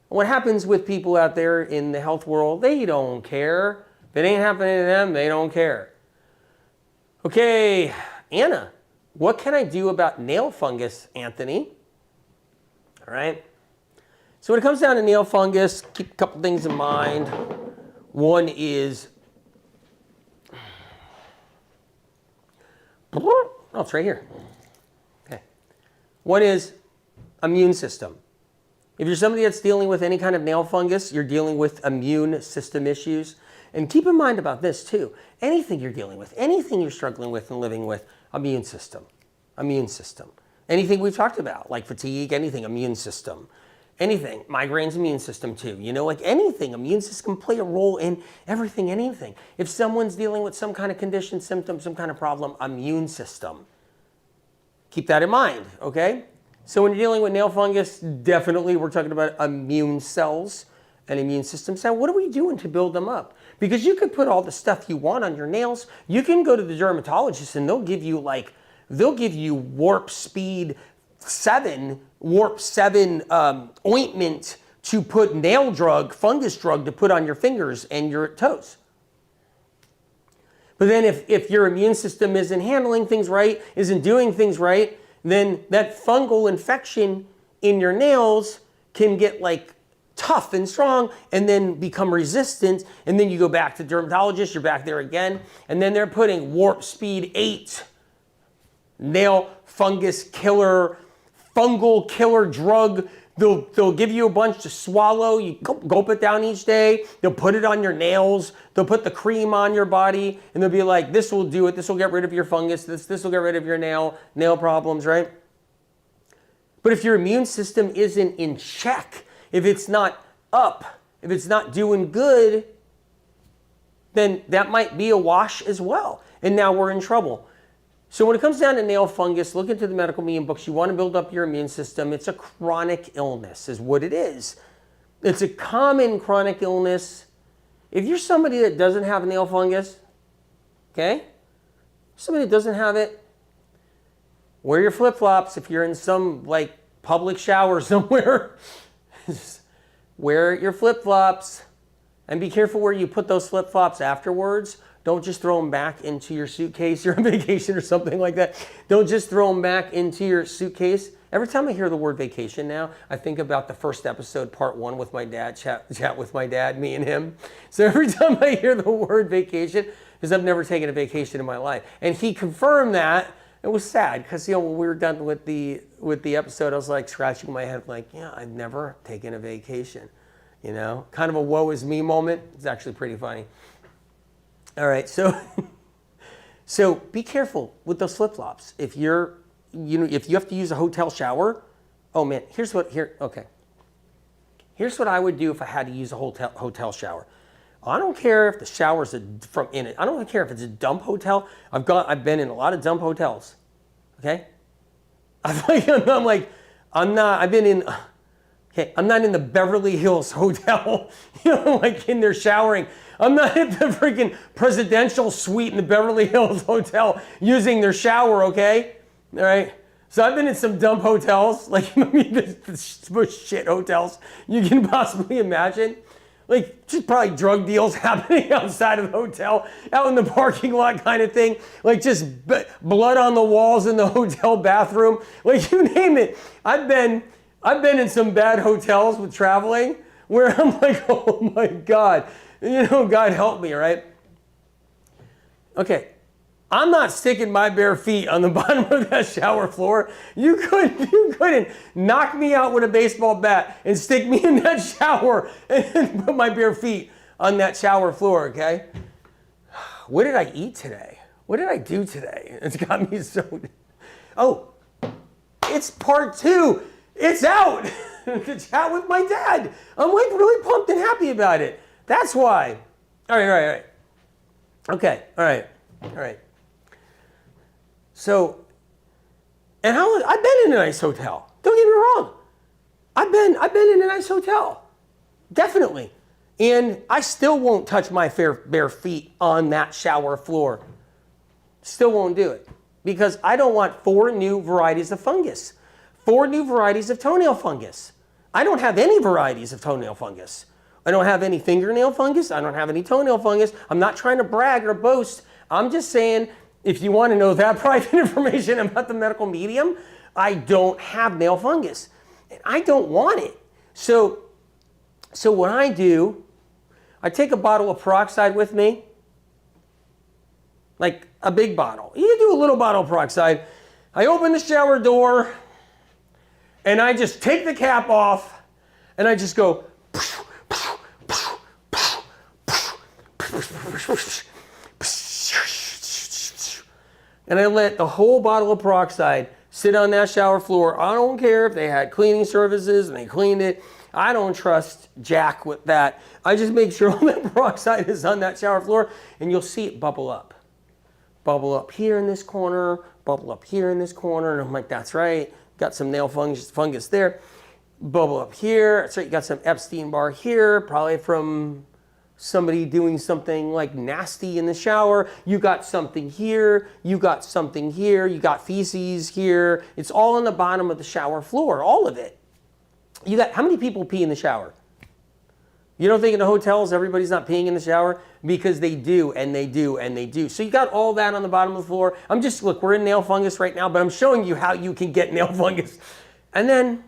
what happens with people out there in the health world, they don't care. If it ain't happening to them, they don't care. Okay, Anna, what can I do about nail fungus, Anthony? All right. So when it comes down to nail fungus, keep a couple things in mind. One is, it's right here. One is immune system. If you're somebody that's dealing with any kind of nail fungus, you're dealing with immune system issues. And keep in mind about this too. Anything you're dealing with, anything you're struggling with and living with, immune system. Immune system. Anything we've talked about, like fatigue, anything, immune system. Anything, migraines, immune system too. Like anything, immune system can play a role in everything, anything. If someone's dealing with some kind of condition, symptom, some kind of problem, immune system. Keep that in mind, okay? So when you're dealing with nail fungus, definitely we're talking about immune cells and immune systems. Now, what are we doing to build them up? Because you could put all the stuff you want on your nails. You can go to the dermatologist and they'll give you warp 7 ointment to put nail drug, fungus drug to put on your fingers and your toes. But then if your immune system isn't handling things right, isn't doing things right, then that fungal infection in your nails can get like tough and strong and then become resistant. And then you go back to the dermatologist, you're back there again. And then they're putting warp speed 8 nail fungus killer fungal killer drug. They'll give you a bunch to swallow. You gulp it down each day. They'll put it on your nails. They'll put the cream on your body, and they'll be like, this will do it. This will get rid of your fungus. This will get rid of your nail problems, right? But if your immune system isn't in check, if it's not up, if it's not doing good, then that might be a wash as well. And now we're in trouble. So when it comes down to nail fungus, look into the medical medium books. You want to build up your immune system. It's a chronic illness is what it is. It's a common chronic illness. If you're somebody that doesn't have nail fungus, okay? Somebody that doesn't have it, wear your flip-flops. If you're in some like public shower somewhere, wear your flip-flops and be careful where you put those flip-flops afterwards. Don't just throw them back into your suitcase. You're on vacation or something like that. Don't just throw them back into your suitcase. Every time I hear the word vacation now, I think about the first episode, part 1 with my dad, chat with my dad, me and him. So every time I hear the word vacation, because I've never taken a vacation in my life. And he confirmed that. It was sad because, you know, when we were done with the episode, I was like scratching my head like, yeah, I've never taken a vacation. You know, kind of a woe is me moment. It's actually pretty funny. All right, so be careful with those flip-flops. If if you have to use a hotel shower, oh man, here's what I would do if I had to use a hotel shower. I don't care if the shower's from in it. I don't care if it's a dump hotel. I've been in a lot of dump hotels. Okay, I'm not in the Beverly Hills Hotel, you know, like in there showering. I'm not at the freaking presidential suite in the Beverly Hills Hotel using their shower, okay? All right? So I've been in some dump hotels, like the most shit hotels you can possibly imagine. Like just probably drug deals happening outside of the hotel, out in the parking lot kind of thing. Like just blood on the walls in the hotel bathroom. Like you name it. I've been in some bad hotels with traveling where I'm like, oh my God. You know, God help me, right? Okay, I'm not sticking my bare feet on the bottom of that shower floor. You couldn't knock me out with a baseball bat and stick me in that shower and put my bare feet on that shower floor, okay? What did I eat today? What did I do today? It's got me so... Oh, it's part 2. It's out. The chat with my dad. I'm like really pumped and happy about it. That's why. All right. Okay, all right. So, and I've been in a nice hotel. Don't get me wrong. I've been in a nice hotel. Definitely. And I still won't touch my bare feet on that shower floor. Still won't do it. Because I don't want 4 new varieties of fungus. 4 new varieties of toenail fungus. I don't have any varieties of toenail fungus. I don't have any fingernail fungus. I don't have any toenail fungus. I'm not trying to brag or boast. I'm just saying, if you want to know that private information about the medical medium, I don't have nail fungus. And I don't want it. So what I do, I take a bottle of peroxide with me, like a big bottle. You can do a little bottle of peroxide. I open the shower door, and I just take the cap off, and I just go, and I let the whole bottle of peroxide sit on that shower floor. I don't care if they had cleaning services and they cleaned it. I don't trust Jack with that. I just make sure all that peroxide is on that shower floor, and you'll see it bubble up. Bubble up here in this corner, bubble up here in this corner, and I'm like, that's right. Got some nail fungus there. Bubble up here. That's right, you got some Epstein-Barr here, probably from somebody doing something like nasty in the shower. You got something here, you got something here, you got feces here. It's all on the bottom of the shower floor, all of it. You got, how many people pee in the shower? You don't think in the hotels everybody's not peeing in the shower? Because they do, and they do, and they do. So you got all that on the bottom of the floor. Look, we're in nail fungus right now, but I'm showing you how you can get nail fungus. And then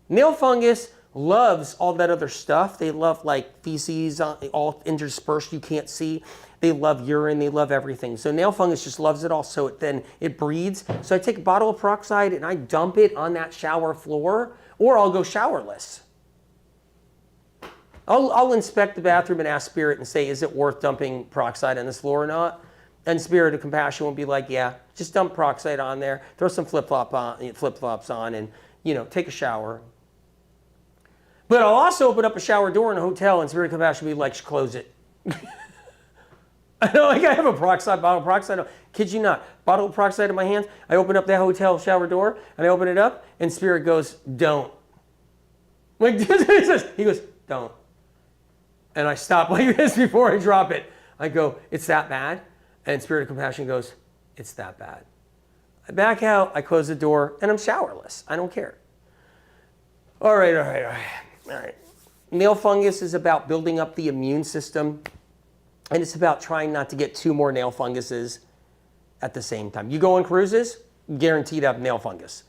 nail fungus loves all that other stuff. They love like feces all interspersed, you can't see. They love urine, they love everything. So nail fungus just loves it all, so then it breeds. So I take a bottle of peroxide and I dump it on that shower floor, or I'll go showerless. I'll inspect the bathroom and ask Spirit and say, is it worth dumping peroxide on this floor or not? And Spirit of Compassion will be like, yeah, just dump peroxide on there, throw some flip-flops on, and take a shower. But I'll also open up a shower door in a hotel, and Spirit of Compassion will be like, close it. I know, like I have a peroxide bottle of peroxide. Kid you not, bottle of peroxide in my hands. I open up that hotel shower door, and I open it up, and Spirit goes, don't. Like he goes, don't. And I stop like this before I drop it. I go, it's that bad? And Spirit of Compassion goes, it's that bad. I back out, I close the door, and I'm showerless. I don't care. All right. Nail fungus is about building up the immune system, and it's about trying not to get 2 more nail funguses at the same time. You go on cruises, guaranteed to have nail fungus.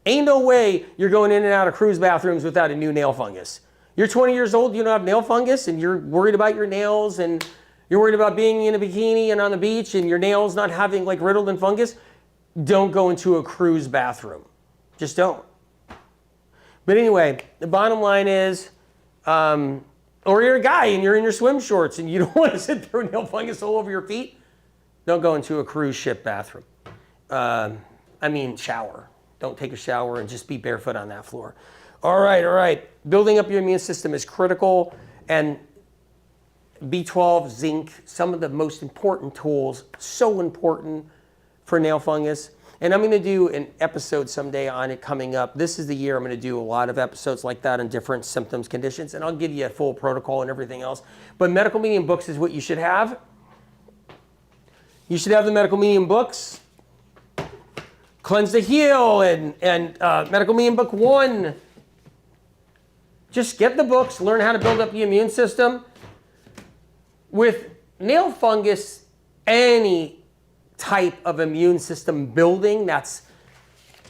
Ain't no way you're going in and out of cruise bathrooms without a new nail fungus. You're 20 years old, you don't have nail fungus, and you're worried about your nails, and you're worried about being in a bikini and on the beach, and your nails not having like riddled in fungus. Don't go into a cruise bathroom. Just don't. But anyway, the bottom line is, or you're a guy and you're in your swim shorts and you don't want to sit there with nail fungus all over your feet, don't go into a cruise ship bathroom. Shower. Don't take a shower and just be barefoot on that floor. All right. Building up your immune system is critical, and B12, zinc, some of the most important tools, so important for nail fungus. And I'm going to do an episode someday on it coming up. This is the year I'm going to do a lot of episodes like that on different symptoms, conditions, and I'll give you a full protocol and everything else. But medical medium books is what you should have. You should have the medical medium books. Cleanse to Heal and medical medium book 1. Just get the books, learn how to build up the immune system. With nail fungus, any type of immune system building that's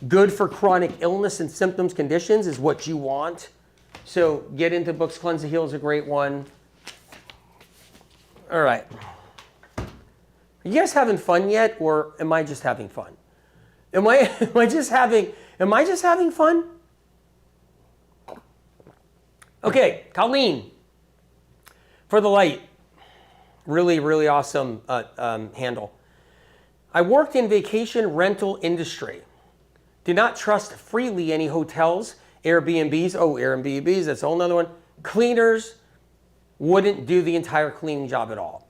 good for chronic illness and symptoms, conditions is what you want. So get into books. Cleanse to Heal is a great one. All right. Are you guys having fun yet, or am I just having fun? Am I just having fun? Okay, Colleen, for the light. Really, really awesome handle. I worked in vacation rental industry. Did not trust freely any hotels, Airbnbs. Oh, Airbnbs, that's a whole nother one. Cleaners wouldn't do the entire cleaning job at all.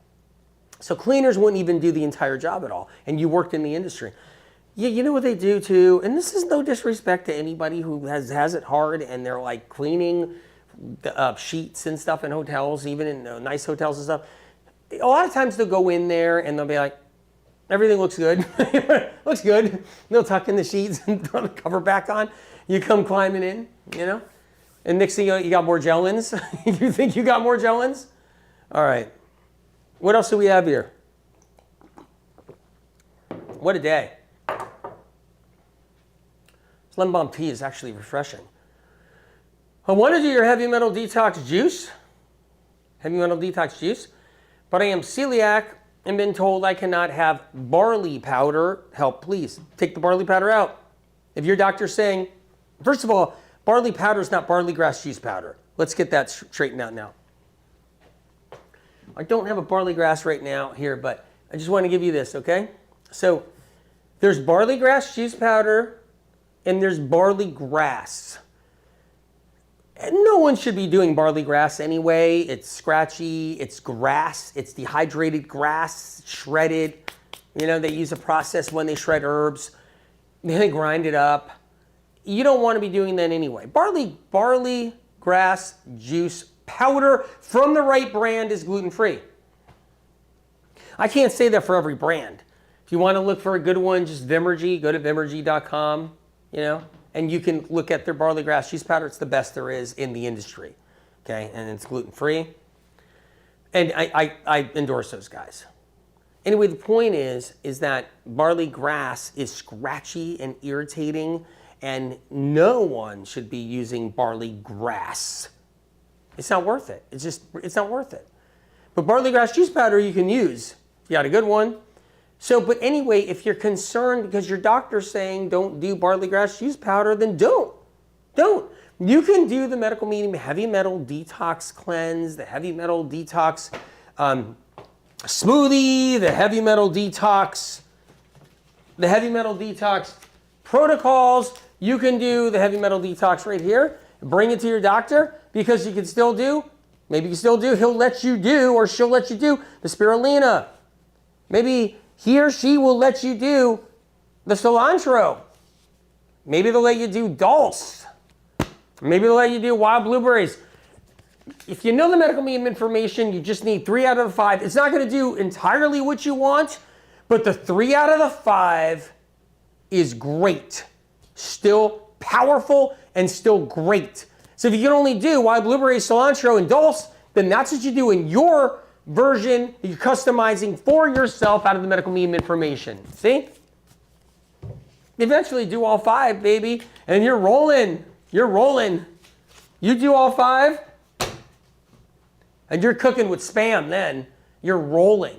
So cleaners wouldn't even do the entire job at all. And you worked in the industry. Yeah, you know what they do too? And this is no disrespect to anybody who has it hard and they're like cleaning the sheets and stuff in hotels, even in nice hotels and stuff. A lot of times they'll go in there and they'll be like, everything looks good. Looks good. They'll tuck in the sheets and throw the cover back on. You come climbing in, And next thing you got more gel-ins. You think you got more gel-ins? All right. What else do we have here? What a day. This lemon balm tea is actually refreshing. I want to do your heavy metal detox juice. Heavy metal detox juice. But I am celiac and been told I cannot have barley powder. Help, please. Take the barley powder out. If your doctor's saying, first of all, barley powder is not barley grass juice powder. Let's get that straightened out now. I don't have a barley grass right now here, but I just want to give you this, okay? So there's barley grass juice powder and there's barley grass. And no one should be doing barley grass anyway. It's scratchy, it's grass, it's dehydrated grass, shredded. They use a process when they shred herbs. Then they grind it up. You don't want to be doing that anyway. Barley grass juice powder from the right brand is gluten-free. I can't say that for every brand. If you want to look for a good one, just Vimergy, go to vimergy.com, and you can look at their barley grass juice powder. It's the best there is in the industry, okay? And it's gluten-free. And I endorse those guys. Anyway, the point is that barley grass is scratchy and irritating, and no one should be using barley grass. It's not worth it. It's not worth it. But barley grass juice powder you can use. You got a good one. So, but anyway, if you're concerned because your doctor's saying don't do barley grass juice powder, then don't. Don't. You can do the medical medium heavy metal detox cleanse, the heavy metal detox smoothie, the heavy metal detox protocols. You can do the heavy metal detox right here. Bring it to your doctor because you can still do, maybe you still do, he'll let you do or she'll let you do the spirulina. Maybe he or she will let you do the cilantro. Maybe they'll let you do dulse. Maybe they'll let you do wild blueberries. If you know the medical medium information, you just need 3 out of the 5. It's not going to do entirely what you want, but the 3 out of the 5 is great. Still powerful and still great. So if you can only do wild blueberries, cilantro, and dulse, then that's what you do in your version that you're customizing for yourself out of the medical medium information. See? Eventually do all 5, baby, and you're rolling. You're rolling. You do all 5, and you're cooking with spam then. You're rolling.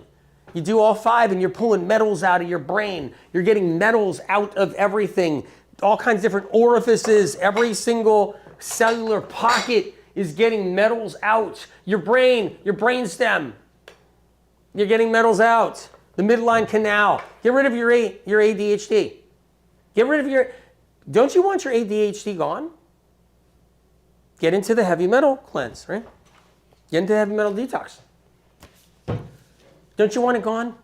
You do all 5, and you're pulling metals out of your brain. You're getting metals out of everything. All kinds of different orifices. Every single cellular pocket is getting metals out. Your brain stem. You're getting metals out. The midline canal. Get rid of your ADHD. Get rid of your... Don't you want your ADHD gone? Get into the heavy metal cleanse, right? Get into the heavy metal detox. Don't you want it gone?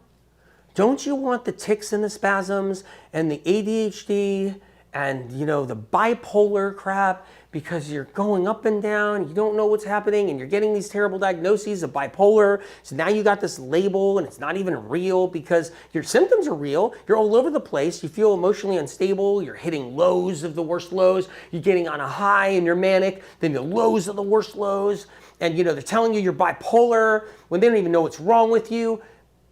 Don't you want the tics and the spasms and the ADHD and, the bipolar crap because you're going up and down, you don't know what's happening, and you're getting these terrible diagnoses of bipolar. So now you got this label and it's not even real because your symptoms are real. You're all over the place. You feel emotionally unstable. You're hitting lows of the worst lows. You're getting on a high and you're manic, then the lows of the worst lows. And they're telling you you're bipolar when they don't even know what's wrong with you.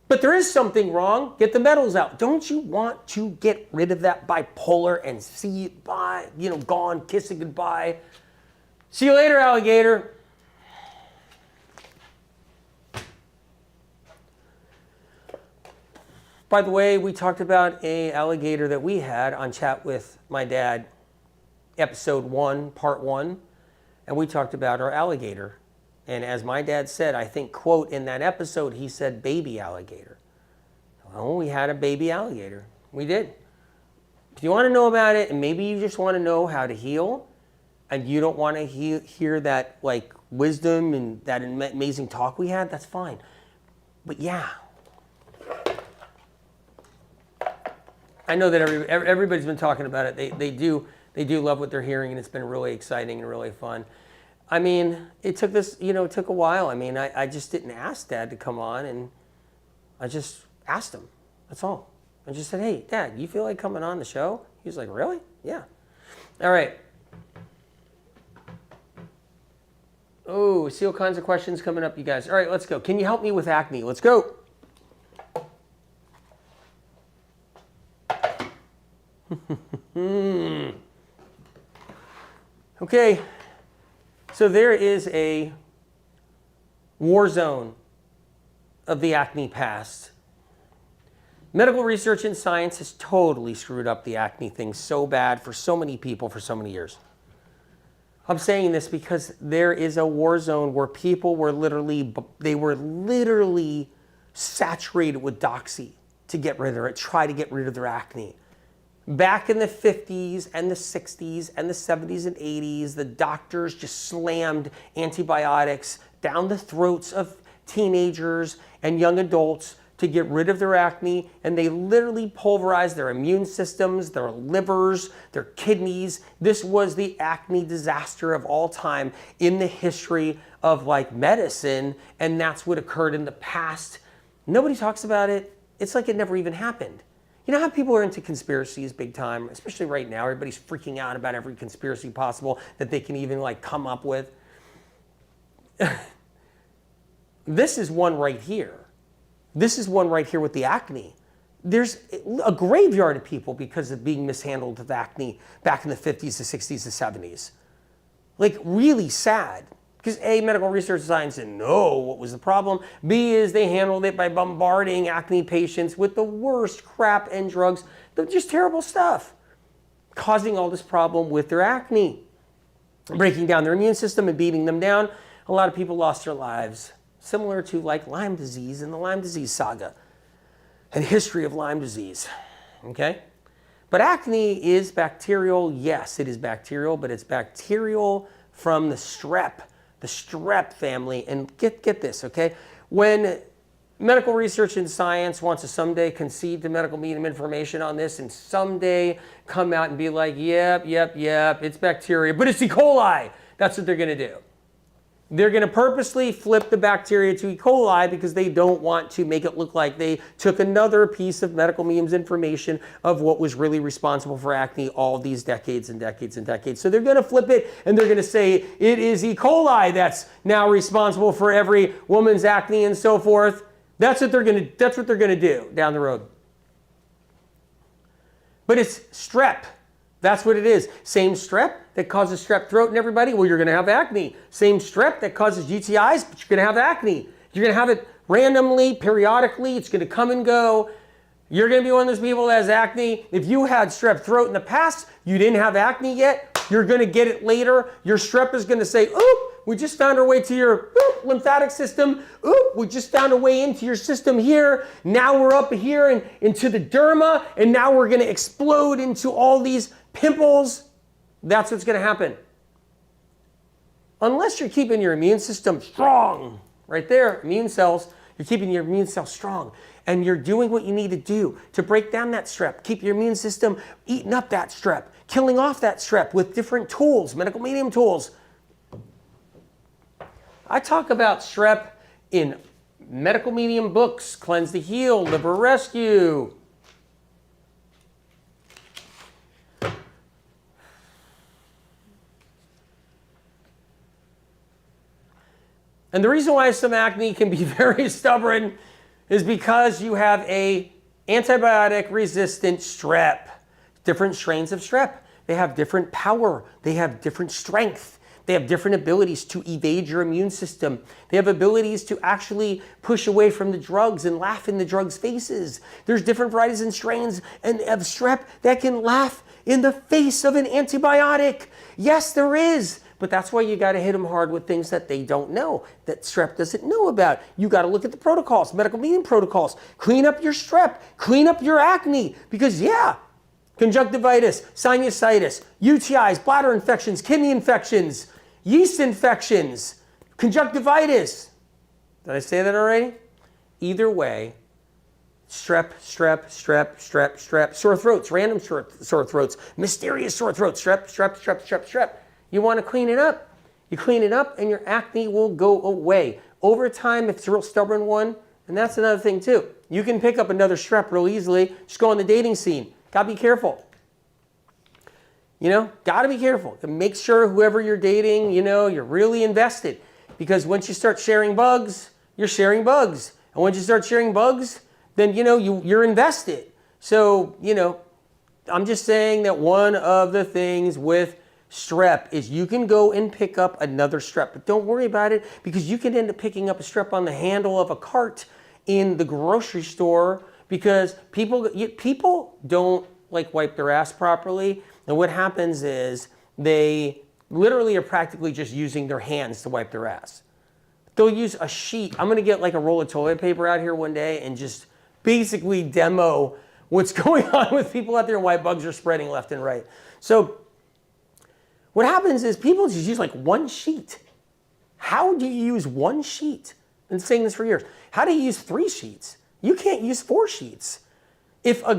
But there is something wrong. Get the metals out. Don't you want to get rid of that bipolar and see it gone, kiss it goodbye? See you later, alligator. By the way, we talked about an alligator that we had on Chat with My Dad, episode 1, part 1, and we talked about our alligator. And as my dad said, I think, quote, in that episode, he said baby alligator. Well, we had a baby alligator. We did. If you want to know about it, and maybe you just want to know how to heal, and you don't want to hear that wisdom and that amazing talk we had, that's fine. But yeah. I know that everybody's been talking about it. They do love what they're hearing, and it's been really exciting and really fun. I mean, it took it took a while. I mean, I just didn't ask Dad to come on, and I just asked him. That's all. I just said, hey, Dad, you feel like coming on the show? He was like, really? Yeah. All right. Oh, see all kinds of questions coming up, you guys. All right, let's go. Can you help me with acne? Let's go. Okay. So there is a war zone of the acne past. Medical research and science has totally screwed up the acne thing so bad for so many people for so many years. I'm saying this because there is a war zone where people were literally saturated with doxy to get rid of it, try to get rid of their acne. Back in the 50s and the 60s and the 70s and 80s, the doctors just slammed antibiotics down the throats of teenagers and young adults to get rid of their acne, and they literally pulverized their immune systems, their livers, their kidneys. This was the acne disaster of all time in the history of medicine, and that's what occurred in the past. Nobody talks about it. It's like it never even happened. You know how people are into conspiracies big time, especially right now. Everybody's freaking out about every conspiracy possible that they can even come up with. This is one right here. This is one right here with the acne. There's a graveyard of people because of being mishandled with acne back in the 50s, the 60s, the 70s. Really sad. Because A, medical research science didn't know what was the problem. B is they handled it by bombarding acne patients with the worst crap and drugs, just terrible stuff, causing all this problem with their acne, breaking down their immune system and beating them down. A lot of people lost their lives, similar to like Lyme disease and the Lyme disease saga and history of Lyme disease, okay? But acne is bacterial. Yes, it is bacterial, but it's bacterial from the strep family. And get this, okay? When medical research and science wants to someday concede to medical medium information on this and someday come out and be like, yep, it's bacteria, but it's E. coli. That's what they're going to do. They're going to purposely flip the bacteria to E. coli because they don't want to make it look like they took another piece of medical medium's information of what was really responsible for acne all these decades and decades and decades. So they're going to flip it and they're going to say it is E. coli that's now responsible for every woman's acne and so forth. That's what they're going to do down the road. But it's strep. That's what it is. Same strep that causes strep throat in everybody, well, you're going to have acne. Same strep that causes UTIs, but you're going to have acne. You're going to have it randomly, periodically. It's going to come and go. You're going to be one of those people that has acne. If you had strep throat in the past, you didn't have acne yet, you're going to get it later. Your strep is going to say, oop, we just found our way to your lymphatic system. Oop, we just found a way into your system here. Now we're up here and into the derma, and now we're going to explode into all these pimples. That's what's going to happen. Unless you're keeping your immune system strong, right there, immune cells, you're keeping your immune cells strong, and you're doing what you need to do to break down that strep, keep your immune system eating up that strep, killing off that strep with different tools, medical medium tools. I talk about strep in medical medium books, Cleanse to Heal, Liver Rescue. And the reason why some acne can be very stubborn is because you have a antibiotic-resistant strep. Different strains of strep. They have different power. They have different strength. They have different abilities to evade your immune system. They have abilities to actually push away from the drugs and laugh in the drugs' faces. There's different varieties and strains of strep that can laugh in the face of an antibiotic. Yes, there is. But that's why you got to hit them hard with things that they don't know, that strep doesn't know about. You got to look at the protocols, medical medium protocols. Clean up your strep. Clean up your acne. Because, yeah, conjunctivitis, sinusitis, UTIs, bladder infections, kidney infections, yeast infections, conjunctivitis. Did I say that already? Either way, strep, sore throats, random sore throats, mysterious sore throats, strep. You want to clean it up. You clean it up and your acne will go away. Over time, if it's a real stubborn one, and that's another thing too. You can pick up another strep real easily. Just go on the dating scene. Got to be careful. Got to be careful. Make sure whoever you're dating, you're really invested. Because once you start sharing bugs, you're sharing bugs. And once you start sharing bugs, then, you're invested. So, I'm just saying that one of the things with strep is you can go and pick up another strep, but don't worry about it because you can end up picking up a strep on the handle of a cart in the grocery store because people don't wipe their ass properly. And what happens is they literally are practically just using their hands to wipe their ass. They'll use a sheet. I'm going to get a roll of toilet paper out here one day and just basically demo what's going on with people out there and why bugs are spreading left and right. So what happens is people just use one sheet. How do you use one sheet? I've been saying this for years. How do you use 3 sheets? You can't use 4 sheets. If a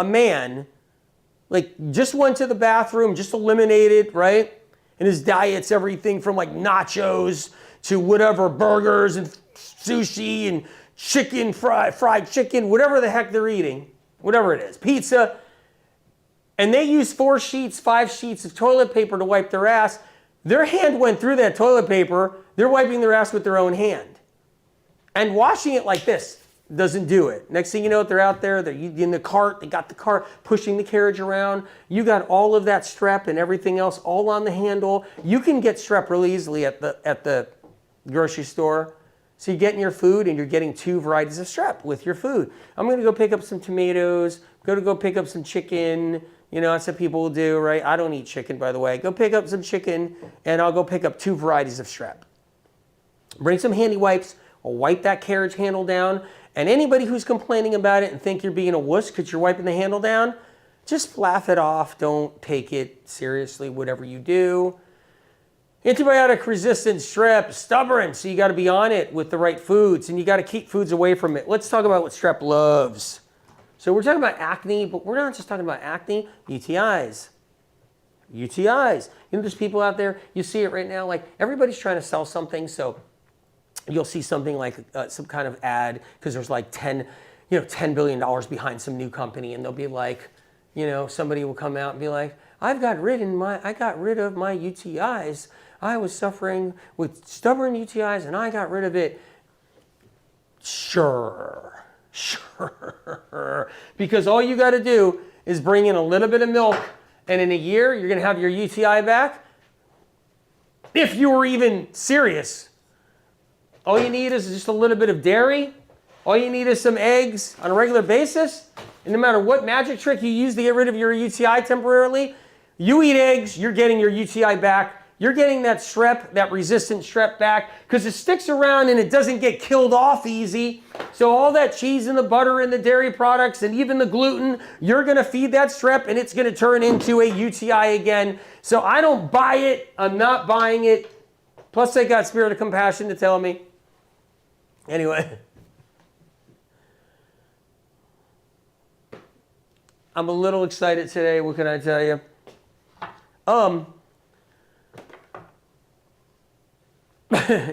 man, just went to the bathroom, just eliminated, right? And his diet's everything from nachos to whatever, burgers and sushi and chicken, fried chicken, whatever the heck they're eating, whatever it is, pizza. And they use 4 sheets, 5 sheets of toilet paper to wipe their ass. Their hand went through that toilet paper. They're wiping their ass with their own hand. And washing it like this. doesn't do it. Next thing you know, they're out there, they're in the cart, they got the cart pushing the carriage around. You got all of that strep and everything else all on the handle. You can get strep really easily at the grocery store. So you're getting your food and you're getting 2 varieties of strep with your food. I'm going to go pick up some tomatoes, go pick up some chicken. You know, that's what people will do, right? I don't eat chicken, by the way. Go pick up some chicken and I'll go pick up 2 varieties of strep. Bring some handy wipes. I'll wipe that carriage handle down. And anybody who's complaining about it and think you're being a wuss because you're wiping the handle down, just laugh it off. Don't take it seriously, whatever you do. Antibiotic-resistant strep, stubborn, so you got to be on it with the right foods, and you got to keep foods away from it. Let's talk about what strep loves. So we're talking about acne, but we're not just talking about acne, UTIs. UTIs. You know, there's people out there, you see it right now, like everybody's trying to sell something, so you'll see something like some kind of ad because there's like $10 billion behind some new company, and they'll be like, you know, somebody will come out and be like, I got rid of my UTIs. I was suffering with stubborn UTIs and I got rid of it. Sure. Because all you got to do is bring in a little bit of milk, and in a year you're going to have your UTI back. If you were even serious. All you need is just a little bit of dairy. All you need is some eggs on a regular basis. And no matter what magic trick you use to get rid of your UTI temporarily, you eat eggs, you're getting your UTI back. You're getting that strep, that resistant strep back, because it sticks around and it doesn't get killed off easy. So all that cheese and the butter and the dairy products and even the gluten, you're going to feed that strep and it's going to turn into a UTI again. So I don't buy it. I'm not buying it. Plus I got spirit of compassion to tell me. Anyway. I'm a little excited today. What can I tell you?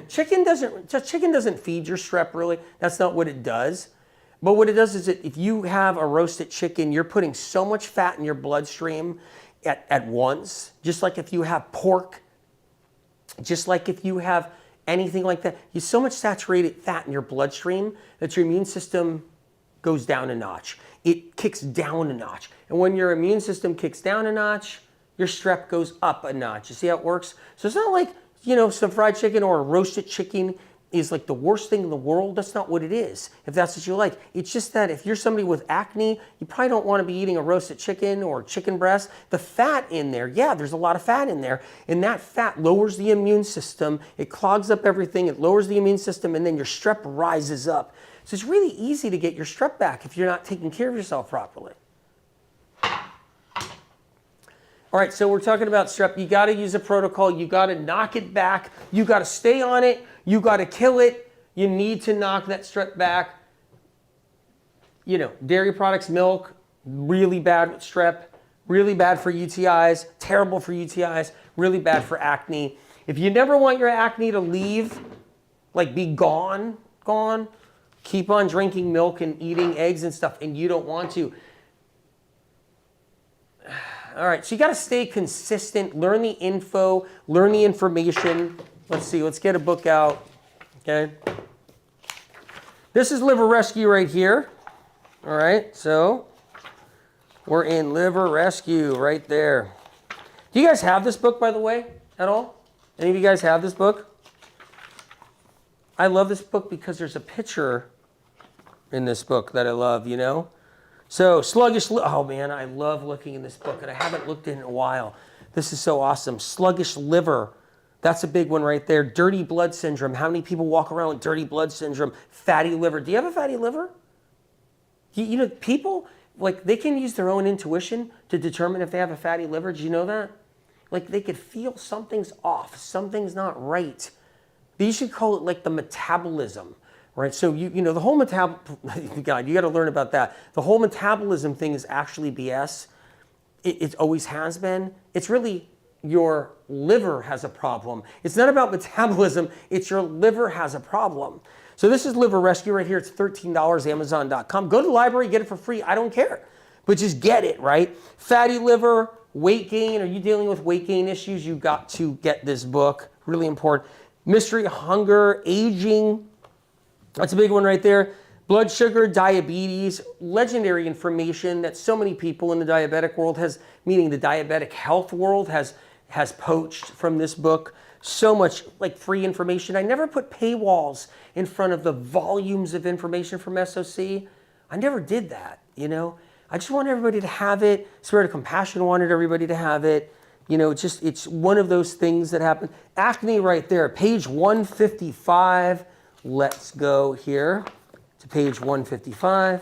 Chicken doesn't feed your strep, really. That's not what it does. But what it does is that if you have a roasted chicken, you're putting so much fat in your bloodstream at once. Just like if you have pork, just like if you have anything like that. You have so much saturated fat in your bloodstream that your immune system goes down a notch. It kicks down a notch. And when your immune system kicks down a notch, your strep goes up a notch. You see how it works? So it's not like, you know, some fried chicken or a roasted chicken is like the worst thing in the world. That's not what it is, if that's what you like. It's just that if you're somebody with acne, you probably don't want to be eating a roasted chicken or chicken breast. The fat in there, yeah, there's a lot of fat in there, and that fat lowers the immune system. It clogs up everything, it lowers the immune system, and then your strep rises up. So it's really easy to get your strep back if you're not taking care of yourself properly. All right, so we're talking about strep. You got to use a protocol. You got to knock it back. You got to stay on it. You got to kill it. You need to knock that strep back. You know, dairy products, milk, really bad with strep, really bad for UTIs, terrible for UTIs, really bad for acne. If you never want your acne to leave, like be gone, keep on drinking milk and eating eggs and stuff, and you don't want to. All right, so you got to stay consistent, learn the info, learn the information. Let's see, let's get a book out, okay? This is Liver Rescue right here. All right, so we're in Liver Rescue right there. Do you guys have this book, by the way, at all? Any of you guys have this book? I love this book because there's a picture in this book that I love, you know? So sluggish, oh man, I love looking in this book, and I haven't looked in a while. This is so awesome. Sluggish liver, that's a big one right there. Dirty blood syndrome. How many people walk around with dirty blood syndrome? Fatty liver. Do you have a fatty liver? You know, people, like, they can use their own intuition to determine if they have a fatty liver. Did you know that? Like, they could feel something's off, something's not right. They should call it like the metabolism. Right, so you know the whole God, you got to learn about that. The whole metabolism thing is actually BS. It always has been. It's really your liver has a problem. It's not about metabolism. It's your liver has a problem. So this is Liver Rescue right here. It's $13, Amazon.com. Go to the library, get it for free. I don't care, but just get it, right? Fatty liver, weight gain. Are you dealing with weight gain issues? You got to get this book. Really important. Mystery, hunger, aging. That's a big one right there. Blood sugar, diabetes, legendary information that so many people in the diabetic world meaning the diabetic health world has poached from this book. So much like free information. I never put paywalls in front of the volumes of information from SOC. I never did that, you know. I just want everybody to have it. Spirit of Compassion wanted everybody to have it. You know, it's one of those things that happen. Acne right there, page 155. Let's go here to page 155.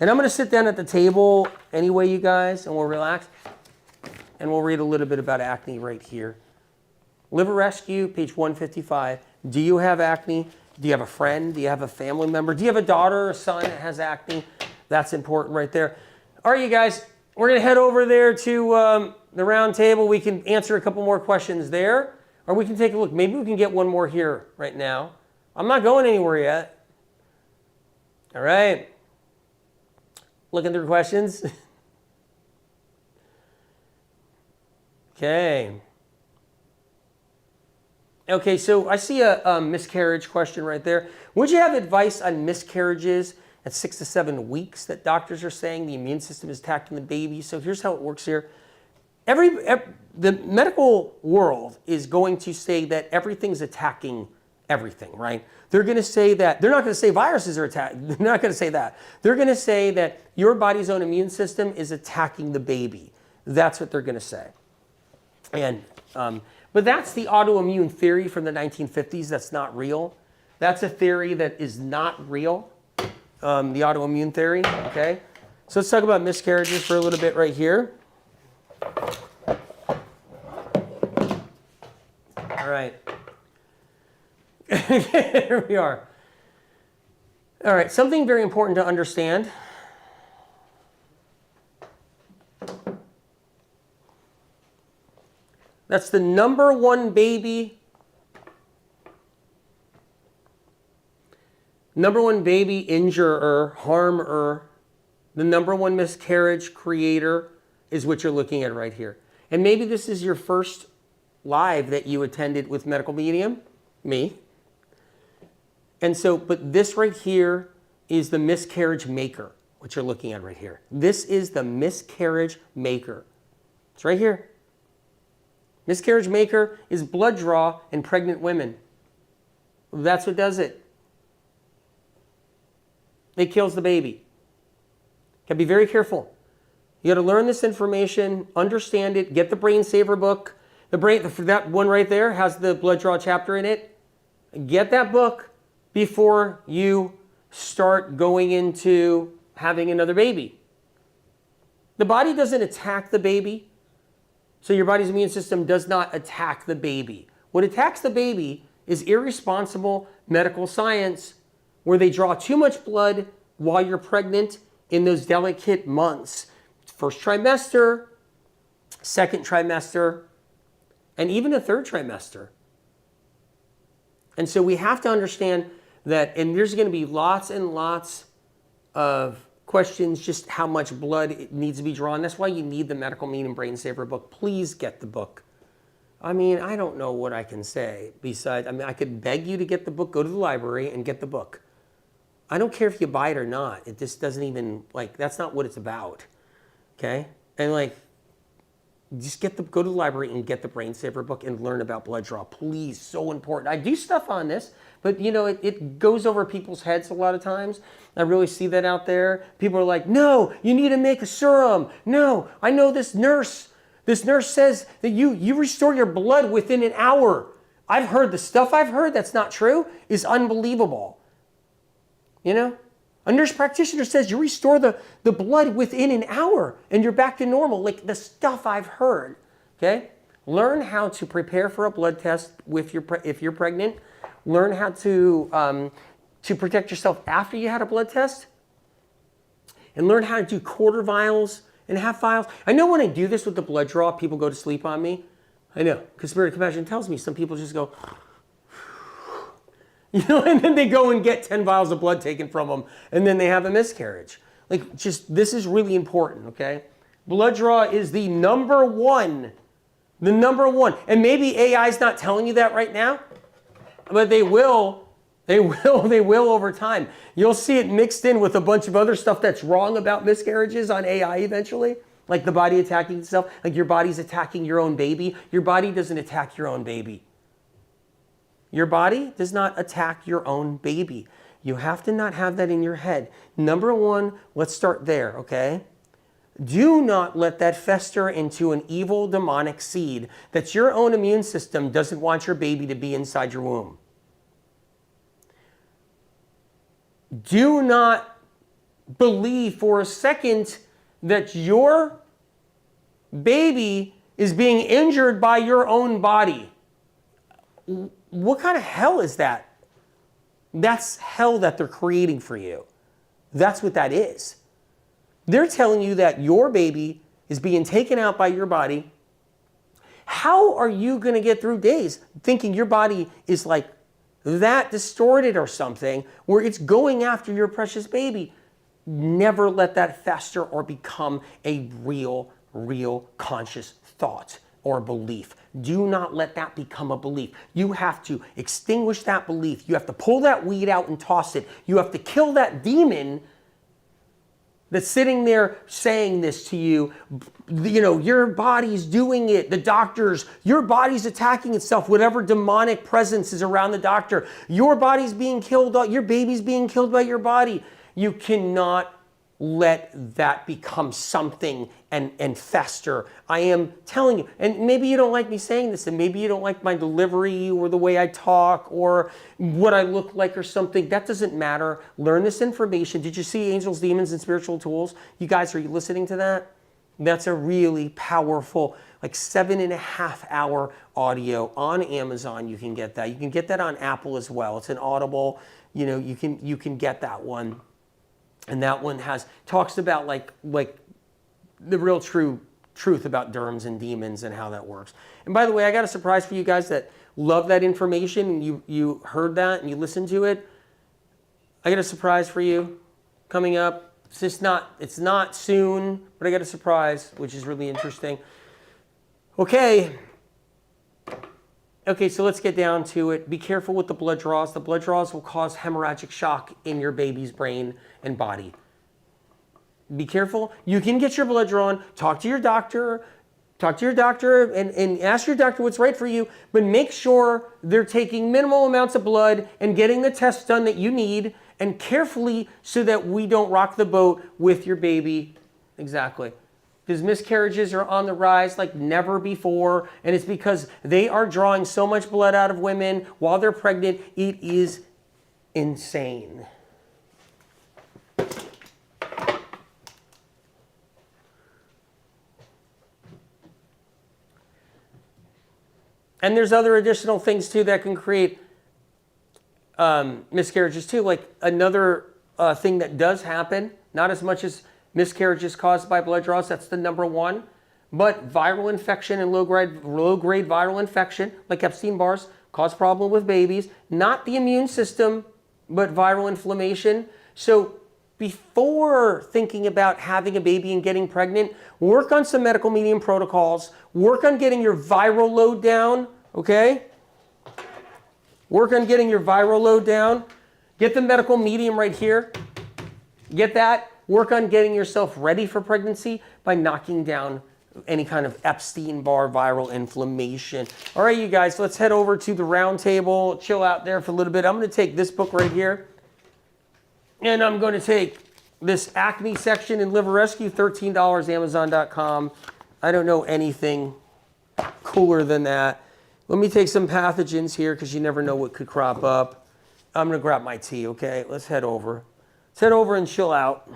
And I'm going to sit down at the table anyway, you guys, and we'll relax. And we'll read a little bit about acne right here. Liver Rescue, page 155. Do you have acne? Do you have a friend? Do you have a family member? Do you have a daughter or a son that has acne? That's important right there. All right, you guys, we're going to head over there to the round table. We can answer a couple more questions there, or we can take a look. Maybe we can get one more here right now. I'm not going anywhere yet. All right. Looking through questions. Okay. Okay, so I see a miscarriage question right there. Would you have advice on miscarriages at 6 to 7 weeks that doctors are saying the immune system is attacking the baby? So here's how it works here. The medical world is going to say that everything's attacking everything, right? They're going to say that, they're not going to say viruses are attacking, they're not going to say that. They're going to say that your body's own immune system is attacking the baby. That's what they're going to say. And, but that's the autoimmune theory from the 1950s. That's not real. That's a theory that is not real, the autoimmune theory, okay? So let's talk about miscarriages for a little bit right here. All right. Here we are. All right, something very important to understand. That's the number one baby injurer, harmer, the number one miscarriage creator is what you're looking at right here. And maybe this is your first live that you attended with Medical Medium, me. And so, but this right here is the miscarriage maker, what you're looking at right here. This is the miscarriage maker. It's right here. Miscarriage maker is blood draw in pregnant women. That's what does it. It kills the baby. Gotta be very careful. You got to learn this information, understand it, get the Brain Saver book. That one right there has the blood draw chapter in it. Get that book before you start going into having another baby. The body doesn't attack the baby. So your body's immune system does not attack the baby. What attacks the baby is irresponsible medical science where they draw too much blood while you're pregnant in those delicate months. First trimester, second trimester, and even a third trimester. And so we have to understand that, and there's going to be lots and lots of questions, just how much blood it needs to be drawn. That's why you need the Medical Medium Brain Saver book. Please get the book. I mean, I don't know what I can say besides, I mean, I could beg you to get the book, go to the library and get the book. I don't care if you buy it or not. It just doesn't even, like, that's not what it's about. Okay? And like, just go to the library and get the Brain Saver book and learn about blood draw. Please, so important. I do stuff on this, but you know, it goes over people's heads a lot of times. I really see that out there. People are like, no, you need to make a serum. No, I know this nurse. This nurse says that you restore your blood within an hour. I've heard the stuff I've heard that's not true is unbelievable. You know? A nurse practitioner says you restore the blood within an hour and you're back to normal. Like the stuff I've heard, okay? Learn how to prepare for a blood test if you're pregnant. Learn how to protect yourself after you had a blood test. And learn how to do quarter vials and half vials. I know when I do this with the blood draw, people go to sleep on me. I know, because Spirit of Compassion tells me some people just go, you know, and then they go and get 10 vials of blood taken from them, and then they have a miscarriage. Like, just, this is really important, okay? Blood draw is the number one. And maybe AI is not telling you that right now, but they will They will over time. You'll see it mixed in with a bunch of other stuff that's wrong about miscarriages on AI eventually. Like the body attacking itself, like your body's attacking your own baby. Your body doesn't attack your own baby. Your body does not attack your own baby. You have to not have that in your head. Number one, let's start there, okay? Do not let that fester into an evil demonic seed that your own immune system doesn't want your baby to be inside your womb. Do not believe for a second that your baby is being injured by your own body. What kind of hell is that? That's hell that they're creating for you. That's what that is. They're telling you that your baby is being taken out by your body. How are you going to get through days thinking your body is like that distorted or something where it's going after your precious baby? Never let that fester or become a real conscious thought or belief. Do not let that become a belief. You have to extinguish that belief. You have to pull that weed out and toss it. You have to kill that demon that's sitting there saying this to you. You know, your body's doing it. The doctors, your body's attacking itself. Whatever demonic presence is around the doctor, your body's being killed. Your baby's being killed by your body. You cannot let that become something and fester. I am telling you, and maybe you don't like me saying this, and maybe you don't like my delivery or the way I talk or what I look like or something. That doesn't matter. Learn this information. Did you see Angels, Demons, and Spiritual Tools? You guys, are you listening to that? That's a really powerful, like 7.5 hour audio on Amazon. You can get that. You can get that on Apple as well. It's an Audible. You know, you can get that one. And that one talks about like the real truth about derms and demons and how that works. And by the way, I got a surprise for you guys that love that information and you heard that and you listened to it. I got a surprise for you coming up. It's not soon, but I got a surprise, which is really interesting. Okay, so let's get down to it. Be careful with the blood draws. The blood draws will cause hemorrhagic shock in your baby's brain and body. Be careful. You can get your blood drawn. Talk to your doctor. And ask your doctor what's right for you. But make sure they're taking minimal amounts of blood and getting the tests done that you need. And carefully so that we don't rock the boat with your baby. Exactly. Because miscarriages are on the rise like never before. And it's because they are drawing so much blood out of women while they're pregnant. It is insane. And there's other additional things too that can create miscarriages too. Like another thing that does happen, not as much as miscarriages caused by blood draws, that's the number one. But viral infection and low-grade viral infection, like Epstein-Barr's, cause problem with babies. Not the immune system, but viral inflammation. So before thinking about having a baby and getting pregnant, work on some medical medium protocols. Work on getting your viral load down, okay? Work on getting your viral load down. Get the medical medium right here. Get that. Work on getting yourself ready for pregnancy by knocking down any kind of Epstein-Barr viral inflammation. All right, you guys, let's head over to the round table. Chill out there for a little bit. I'm going to take this book right here. And I'm going to take this Acne section in Liver Rescue, $13, Amazon.com. I don't know anything cooler than that. Let me take some pathogens here because you never know what could crop up. I'm going to grab my tea, okay? Let's head over. Let's head over and chill out.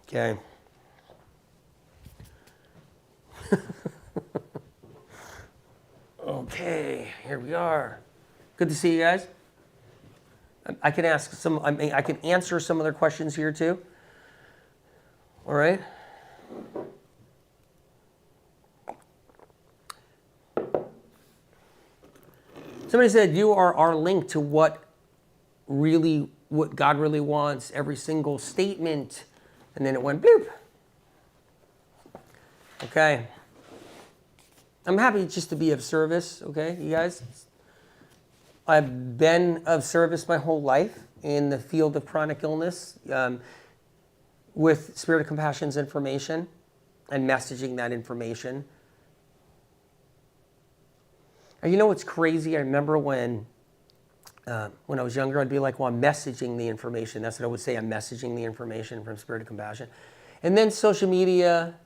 Okay. Okay, here we are. Good to see you guys. I can answer some of their questions here too. All right. Somebody said you are our link to what really what God really wants, every single statement, and then it went bloop. Okay. I'm happy just to be of service, okay, you guys? I've been of service my whole life in the field of chronic illness with Spirit of Compassion's information and messaging that information. And you know what's crazy? I remember when I was younger, I'd be like, well, I'm messaging the information. That's what I would say. I'm messaging the information from Spirit of Compassion. And then social media,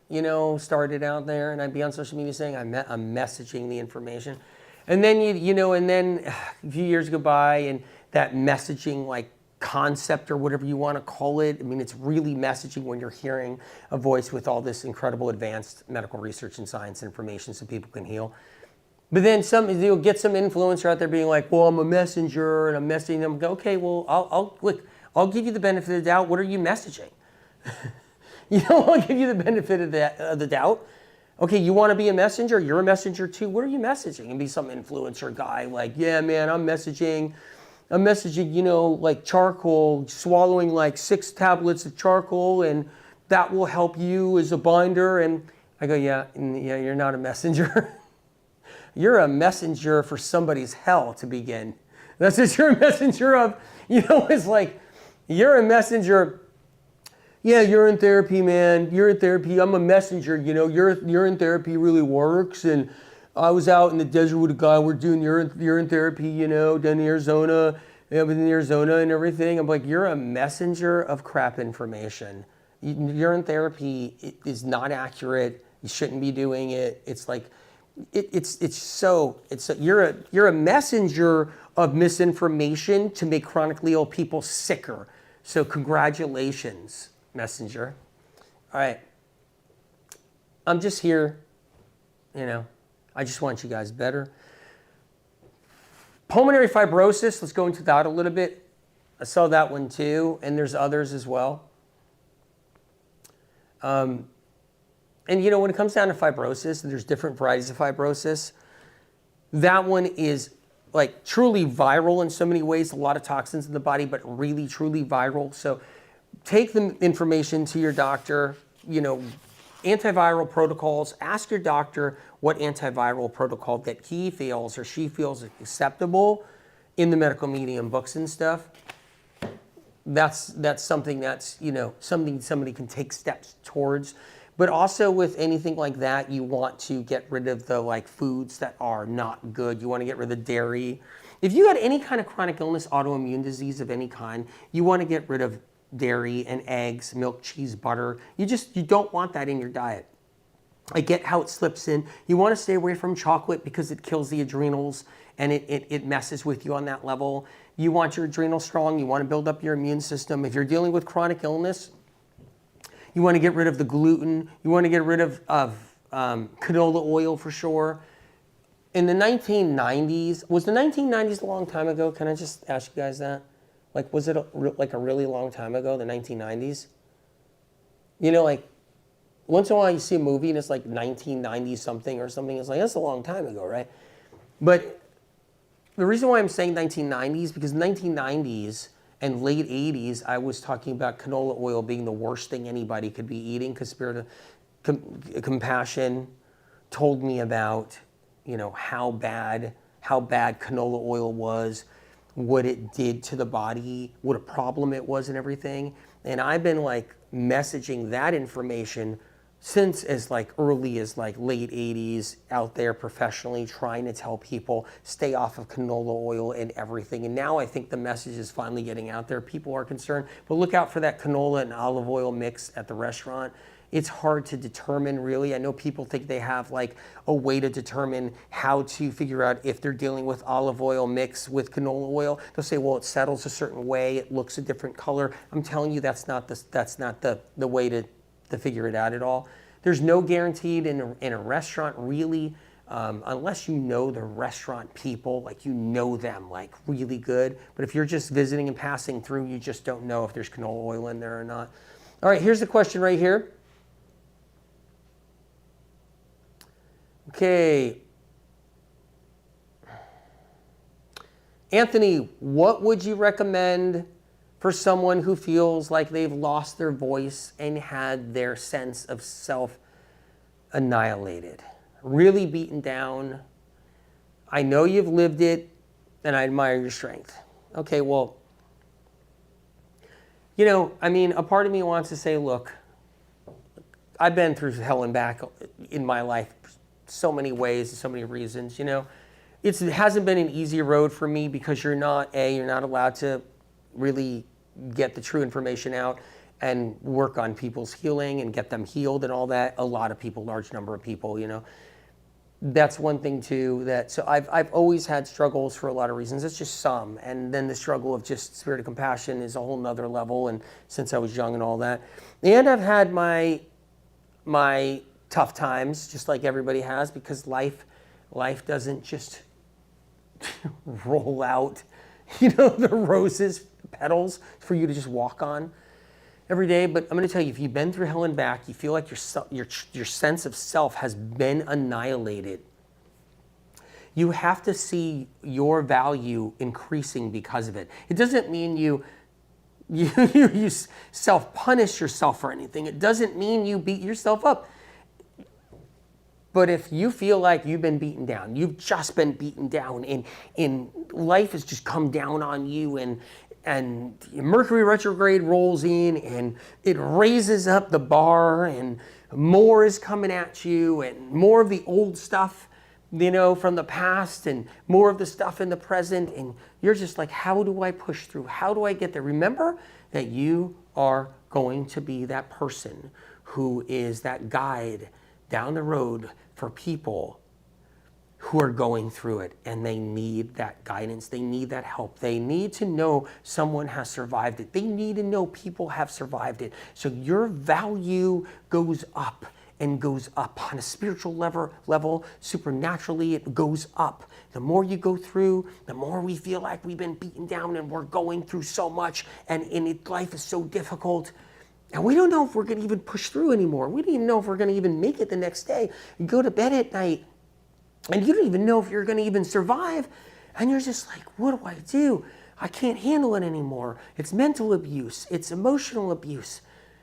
started out there, and I'd be on social media saying, I'm messaging the information. And then, and then a few years go by, and that messaging, like, concept or whatever you want to call it, I mean, it's really messaging when you're hearing a voice with all this incredible advanced medical research and science information so people can heal. But then you'll get some influencer out there being like, well, I'm a messenger, and I'm messaging them. Okay, well, I'll give you the benefit of the doubt. What are you messaging? I'll give you the benefit of the doubt. Okay, you want to be a messenger? You're a messenger too. What are you messaging? And be some influencer guy like, yeah, man, I'm messaging, like charcoal, swallowing like 6 tablets of charcoal, and that will help you as a binder. And I go, yeah, you're not a messenger. You're a messenger for somebody's hell to begin. That's what you're a messenger of. It's like, you're a messenger. Yeah, you're in therapy, man. You're in therapy. I'm a messenger. You're in therapy really works. And I was out in the desert with a guy. We're doing urine therapy, down in Arizona. I was in Arizona and everything. I'm like, you're a messenger of crap information. Urine therapy is not accurate. You shouldn't be doing it. It's like, you're a messenger of misinformation to make chronically ill people sicker. So congratulations, messenger. All right. I'm just here, I just want you guys better. Pulmonary fibrosis, let's go into that a little bit. I saw that one too, and there's others as well. And when it comes down to fibrosis, there's different varieties of fibrosis. That one is like truly viral in so many ways, a lot of toxins in the body, but really, truly viral. So take the information to your doctor, antiviral protocols, ask your doctor what antiviral protocol that he feels or she feels acceptable in the medical media and books and stuff. That's something that's, something somebody can take steps towards. But also with anything like that, you want to get rid of the foods that are not good. You want to get rid of dairy. If you had any kind of chronic illness, autoimmune disease of any kind, you want to get rid of dairy and eggs, milk, cheese, butter. You don't want that in your diet. I get how it slips in. You want to stay away from chocolate because it kills the adrenals and it messes with you on that level. You want your adrenals strong. You want to build up your immune system. If you're dealing with chronic illness, you want to get rid of the gluten. You want to get rid of canola oil for sure. In the 1990s, was the 1990s a long time ago? Can I just ask you guys that? Was it a really long time ago, the 1990s? Once in a while you see a movie and it's like 1990 something or something. It's like, that's a long time ago, right? But the reason why I'm saying 1990s, because 1990s and late 80s, I was talking about canola oil being the worst thing anybody could be eating, because Spirit of Compassion told me about, how bad canola oil was, what it did to the body, what a problem it was and everything. And I've been messaging that information since as early as late 80s out there professionally, trying to tell people stay off of canola oil and everything. And now I think the message is finally getting out there. People are concerned, but look out for that canola and olive oil mix at the restaurant. It's hard to determine, really. I know people think they have a way to determine how to figure out if they're dealing with olive oil mix with canola oil. They'll say, well, it settles a certain way, it looks a different color. I'm telling you, that's not the way to figure it out at all. There's no guaranteed in a restaurant, really, unless you know the restaurant people, you know them really good. But if you're just visiting and passing through, you just don't know if there's canola oil in there or not. All right, here's the question right here. Okay. Anthony, what would you recommend for for someone who feels like they've lost their voice and had their sense of self annihilated, really beaten down. I know you've lived it, and I admire your strength. Okay, well, you know, I mean, a part of me wants to say, look, I've been through hell and back in my life so many ways and so many reasons, you know. It hasn't been an easy road for me because you're not allowed to really get the true information out and work on people's healing and get them healed and all that. A lot of people, large number of people, you know. That's one thing too, so I've always had struggles for a lot of reasons. It's just some. And then the struggle of just spirit of compassion is a whole nother level, and since I was young and all that. And I've had my tough times, just like everybody has, because life doesn't just roll out, you know, the roses petals for you to just walk on every day. But I'm going to tell you, if you've been through hell and back, you feel like your sense of self has been annihilated. You have to see your value increasing because of it. It doesn't mean you self-punish yourself for anything. It doesn't mean you beat yourself up. But if you feel like you've been beaten down, you've just been beaten down, and life has just come down on you, and Mercury retrograde rolls in and it raises up the bar, and more is coming at you, and more of the old stuff, you know, from the past, and more of the stuff in the present, and you're just like, how do I push through? How do I get there? Remember that you are going to be that person who is that guide down the road for people who are going through it, and they need that guidance. They need that help. They need to know someone has survived it. They need to know people have survived it. So your value goes up and goes up on a spiritual level, supernaturally it goes up. The more you go through, the more we feel like we've been beaten down and we're going through so much, and life is so difficult. And we don't know if we're going to even push through anymore. We don't even know if we're going to even make it the next day. You go to bed at night, and you don't even know if you're going to even survive. And you're just like, what do I do? I can't handle it anymore. It's mental abuse. It's emotional abuse.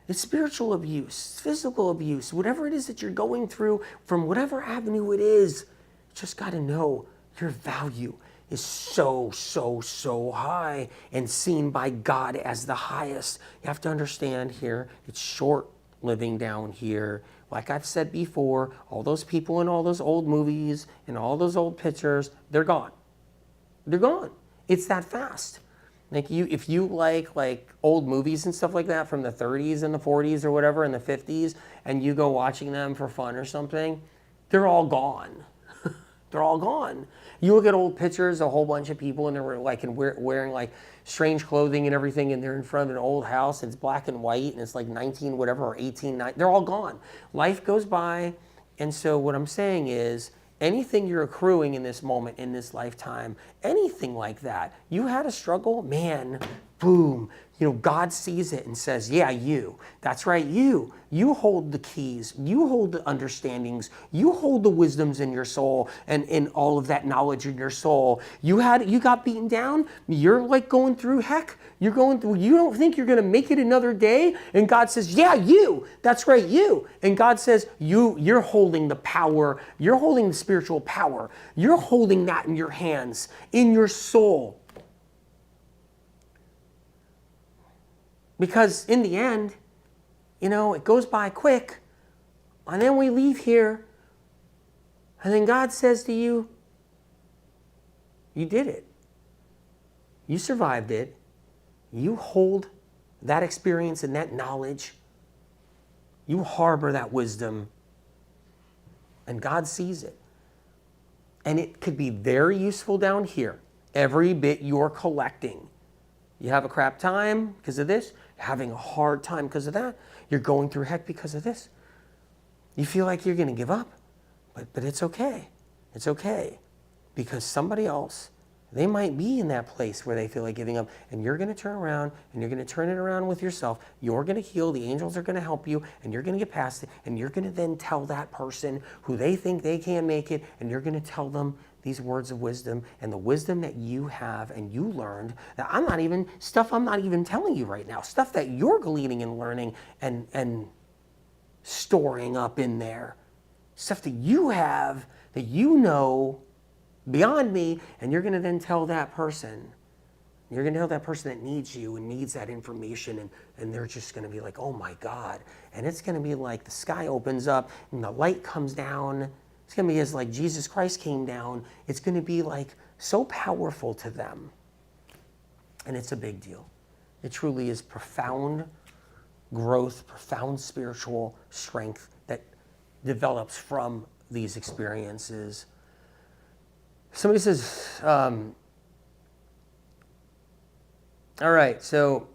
It's spiritual abuse. It's physical abuse. Whatever it is that you're going through, from whatever avenue it is, you just got to know your value is so, so, so high and seen by God as the highest. You have to understand here, it's short living down here. Like I've said before, all those people in all those old movies and all those old pictures, they're gone. They're gone. It's that fast. Like if you like old movies and stuff like that from the 30s and the 40s or whatever, and the 50s, and you go watching them for fun or something, they're all gone. They're all gone. You look at old pictures, a whole bunch of people, and they're like wearing like strange clothing and everything, and they're in front of an old house, and it's black and white, and it's like 19 whatever or 18, they're all gone. Life goes by, and so what I'm saying is, anything you're accruing in this moment, in this lifetime, anything like that, you had a struggle, man, boom. You know, God sees it and says, yeah, you. That's right, you. You hold the keys. You hold the understandings. You hold the wisdoms in your soul and all of that knowledge in your soul. You got beaten down. You're like going through heck. You don't think you're going to make it another day? And God says, yeah, you. That's right, you. And God says, you're holding the power. You're holding the spiritual power. You're holding that in your hands, in your soul. Because in the end, you know, it goes by quick, and then we leave here, and then God says to you, you did it. You survived it. You hold that experience and that knowledge. You harbor that wisdom, and God sees it. And it could be very useful down here, every bit you're collecting. You have a crap time because of this. You're having a hard time because of that. You're going through heck because of this. You feel like you're going to give up, but it's okay. It's okay, because somebody else, they might be in that place where they feel like giving up, and you're going to turn around, and you're going to turn it around with yourself. You're going to heal. The angels are going to help you, and you're going to get past it, and you're going to then tell that person who they think they can't make it, and you're going to tell them these words of wisdom and the wisdom that you have and you learned that I'm not even telling you right now, stuff that you're gleaning and learning and storing up in there, stuff that you have, that you know beyond me, and you're going to then tell that person. You're going to tell that person that needs you and needs that information, and they're just going to be like, oh my God. And it's going to be like the sky opens up and the light comes down. It's going to be as like Jesus Christ came down. It's going to be like so powerful to them. And it's a big deal. It truly is profound growth, profound spiritual strength that develops from these experiences. Somebody says, all right, so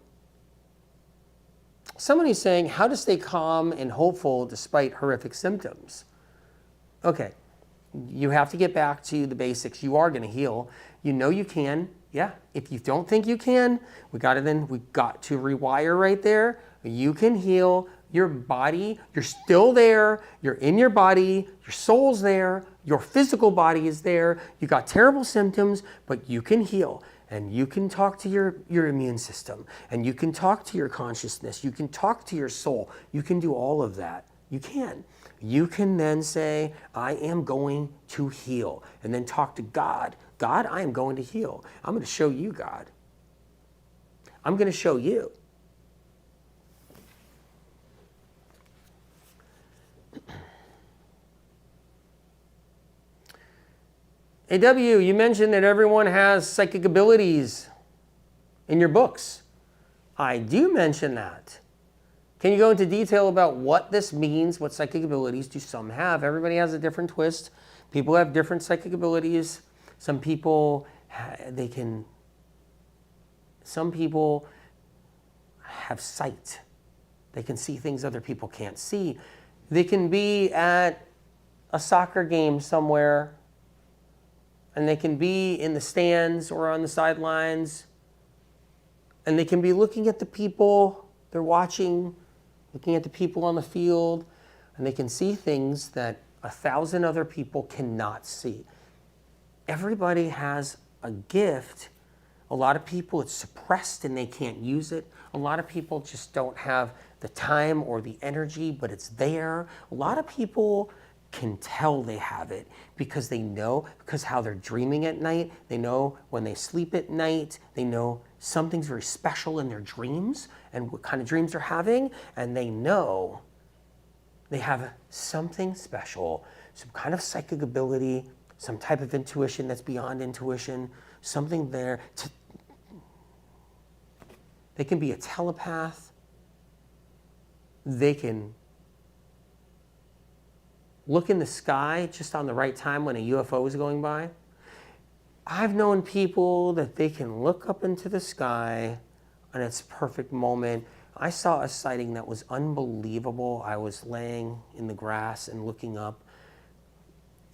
somebody's saying how to stay calm and hopeful despite horrific symptoms. Okay, you have to get back to the basics. You are going to heal. You know you can. Yeah, if you don't think you can, we got to rewire right there. You can heal. Your body, you're still there. You're in your body. Your soul's there. Your physical body is there. You got terrible symptoms, but you can heal. And you can talk to your immune system. And you can talk to your consciousness. You can talk to your soul. You can do all of that. You can. You can then say, I am going to heal. And then talk to God. God, I am going to heal. I'm going to show you, God. I'm going to show you. AW, you mentioned that everyone has psychic abilities in your books. I do mention that. Can you go into detail about what this means? What psychic abilities do some have? Everybody has a different twist. People have different psychic abilities. Some people have sight. They can see things other people can't see. They can be at a soccer game somewhere, and they can be in the stands or on the sidelines, and they can be looking at the people they're watching, looking at the people on the field, and they can see things that 1,000 other people cannot see. Everybody has a gift. A lot of people, it's suppressed and they can't use it. A lot of people just don't have the time or the energy, but it's there. A lot of people can tell they have it because they know, because how they're dreaming at night. They know when they sleep at night. They know something's very special in their dreams and what kind of dreams they're having. And they know they have something special, some kind of psychic ability, some type of intuition that's beyond intuition, something there. They can be a telepath. They can look in the sky just on the right time when a UFO is going by. I've known people that they can look up into the sky and it's a perfect moment. I saw a sighting that was unbelievable. I was laying in the grass and looking up,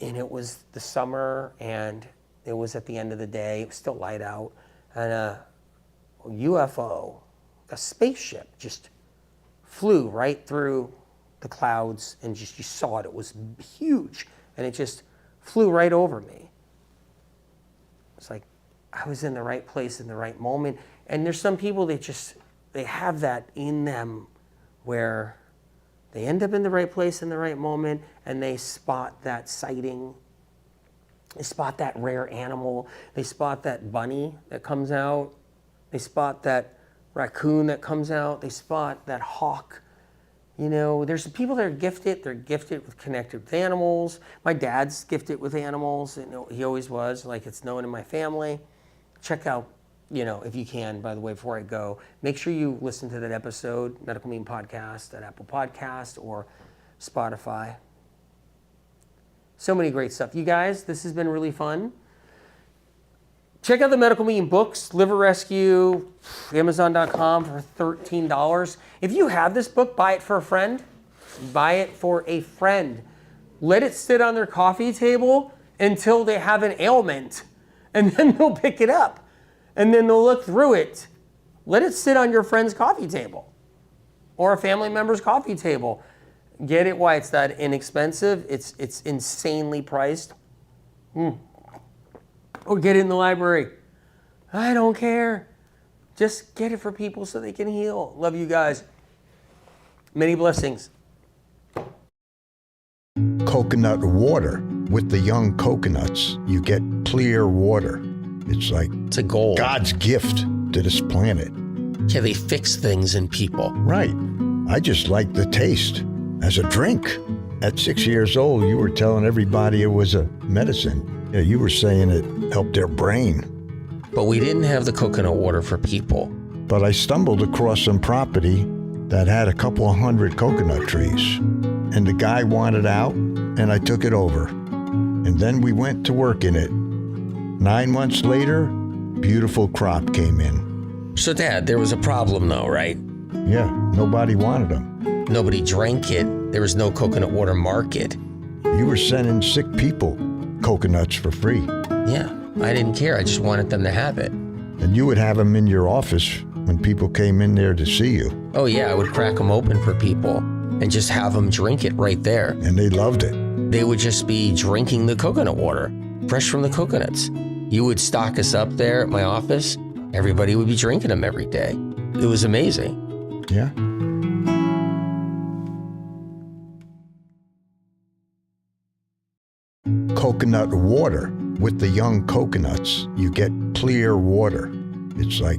and it was the summer, and it was at the end of the day. It was still light out, and a UFO, a spaceship, just flew right through the clouds, and just you saw it. It was huge, and it just flew right over me. It's like I was in the right place in the right moment. And there's some people they have that in them where they end up in the right place in the right moment, and they spot that sighting. They spot that rare animal. They spot that bunny that comes out. They spot that raccoon that comes out. They spot that hawk. You know, there's people that are gifted. They're gifted with connected with animals. My dad's gifted with animals. And he always was. Like, it's known in my family. Check out, if you can, by the way, before I go, make sure you listen to that episode, Medical Meme Podcast, at Apple Podcast or Spotify. So many great stuff. You guys, this has been really fun. Check out the Medical Meme books, Liver Rescue, Amazon.com for $13. If you have this book, buy it for a friend. Buy it for a friend. Let it sit on their coffee table until they have an ailment, and then they'll pick it up, and then they'll look through it. Let it sit on your friend's coffee table or a family member's coffee table. Get it while it's that inexpensive. It's insanely priced. or get it in the library. I don't care. Just get it for people so they can heal. Love you guys. Many blessings. Coconut water. With the young coconuts, you get clear water. It's like It's a gold. God's gift to this planet. Yeah, they fix things in people. Right. I just like the taste as a drink. At 6 years old, you were telling everybody it was a medicine. Yeah, you were saying it helped their brain. But we didn't have the coconut water for people. But I stumbled across some property that had a couple of 100 coconut trees. And the guy wanted out, and I took it over. And then we went to work in it. 9 months later, beautiful crop came in. So, Dad, there was a problem though, right? Yeah, nobody wanted them. Nobody drank it. There was no coconut water market. You were sending sick people coconuts for free. Yeah, I didn't care. I just wanted them to have it. And you would have them in your office when people came in there to see you. Oh yeah, I would crack them open for people and just have them drink it right there. And they loved it. They would just be drinking the coconut water, fresh from the coconuts. You would stock us up there at my office. Everybody would be drinking them every day. It was amazing. Yeah. Coconut water. With the young coconuts, you get clear water. It's like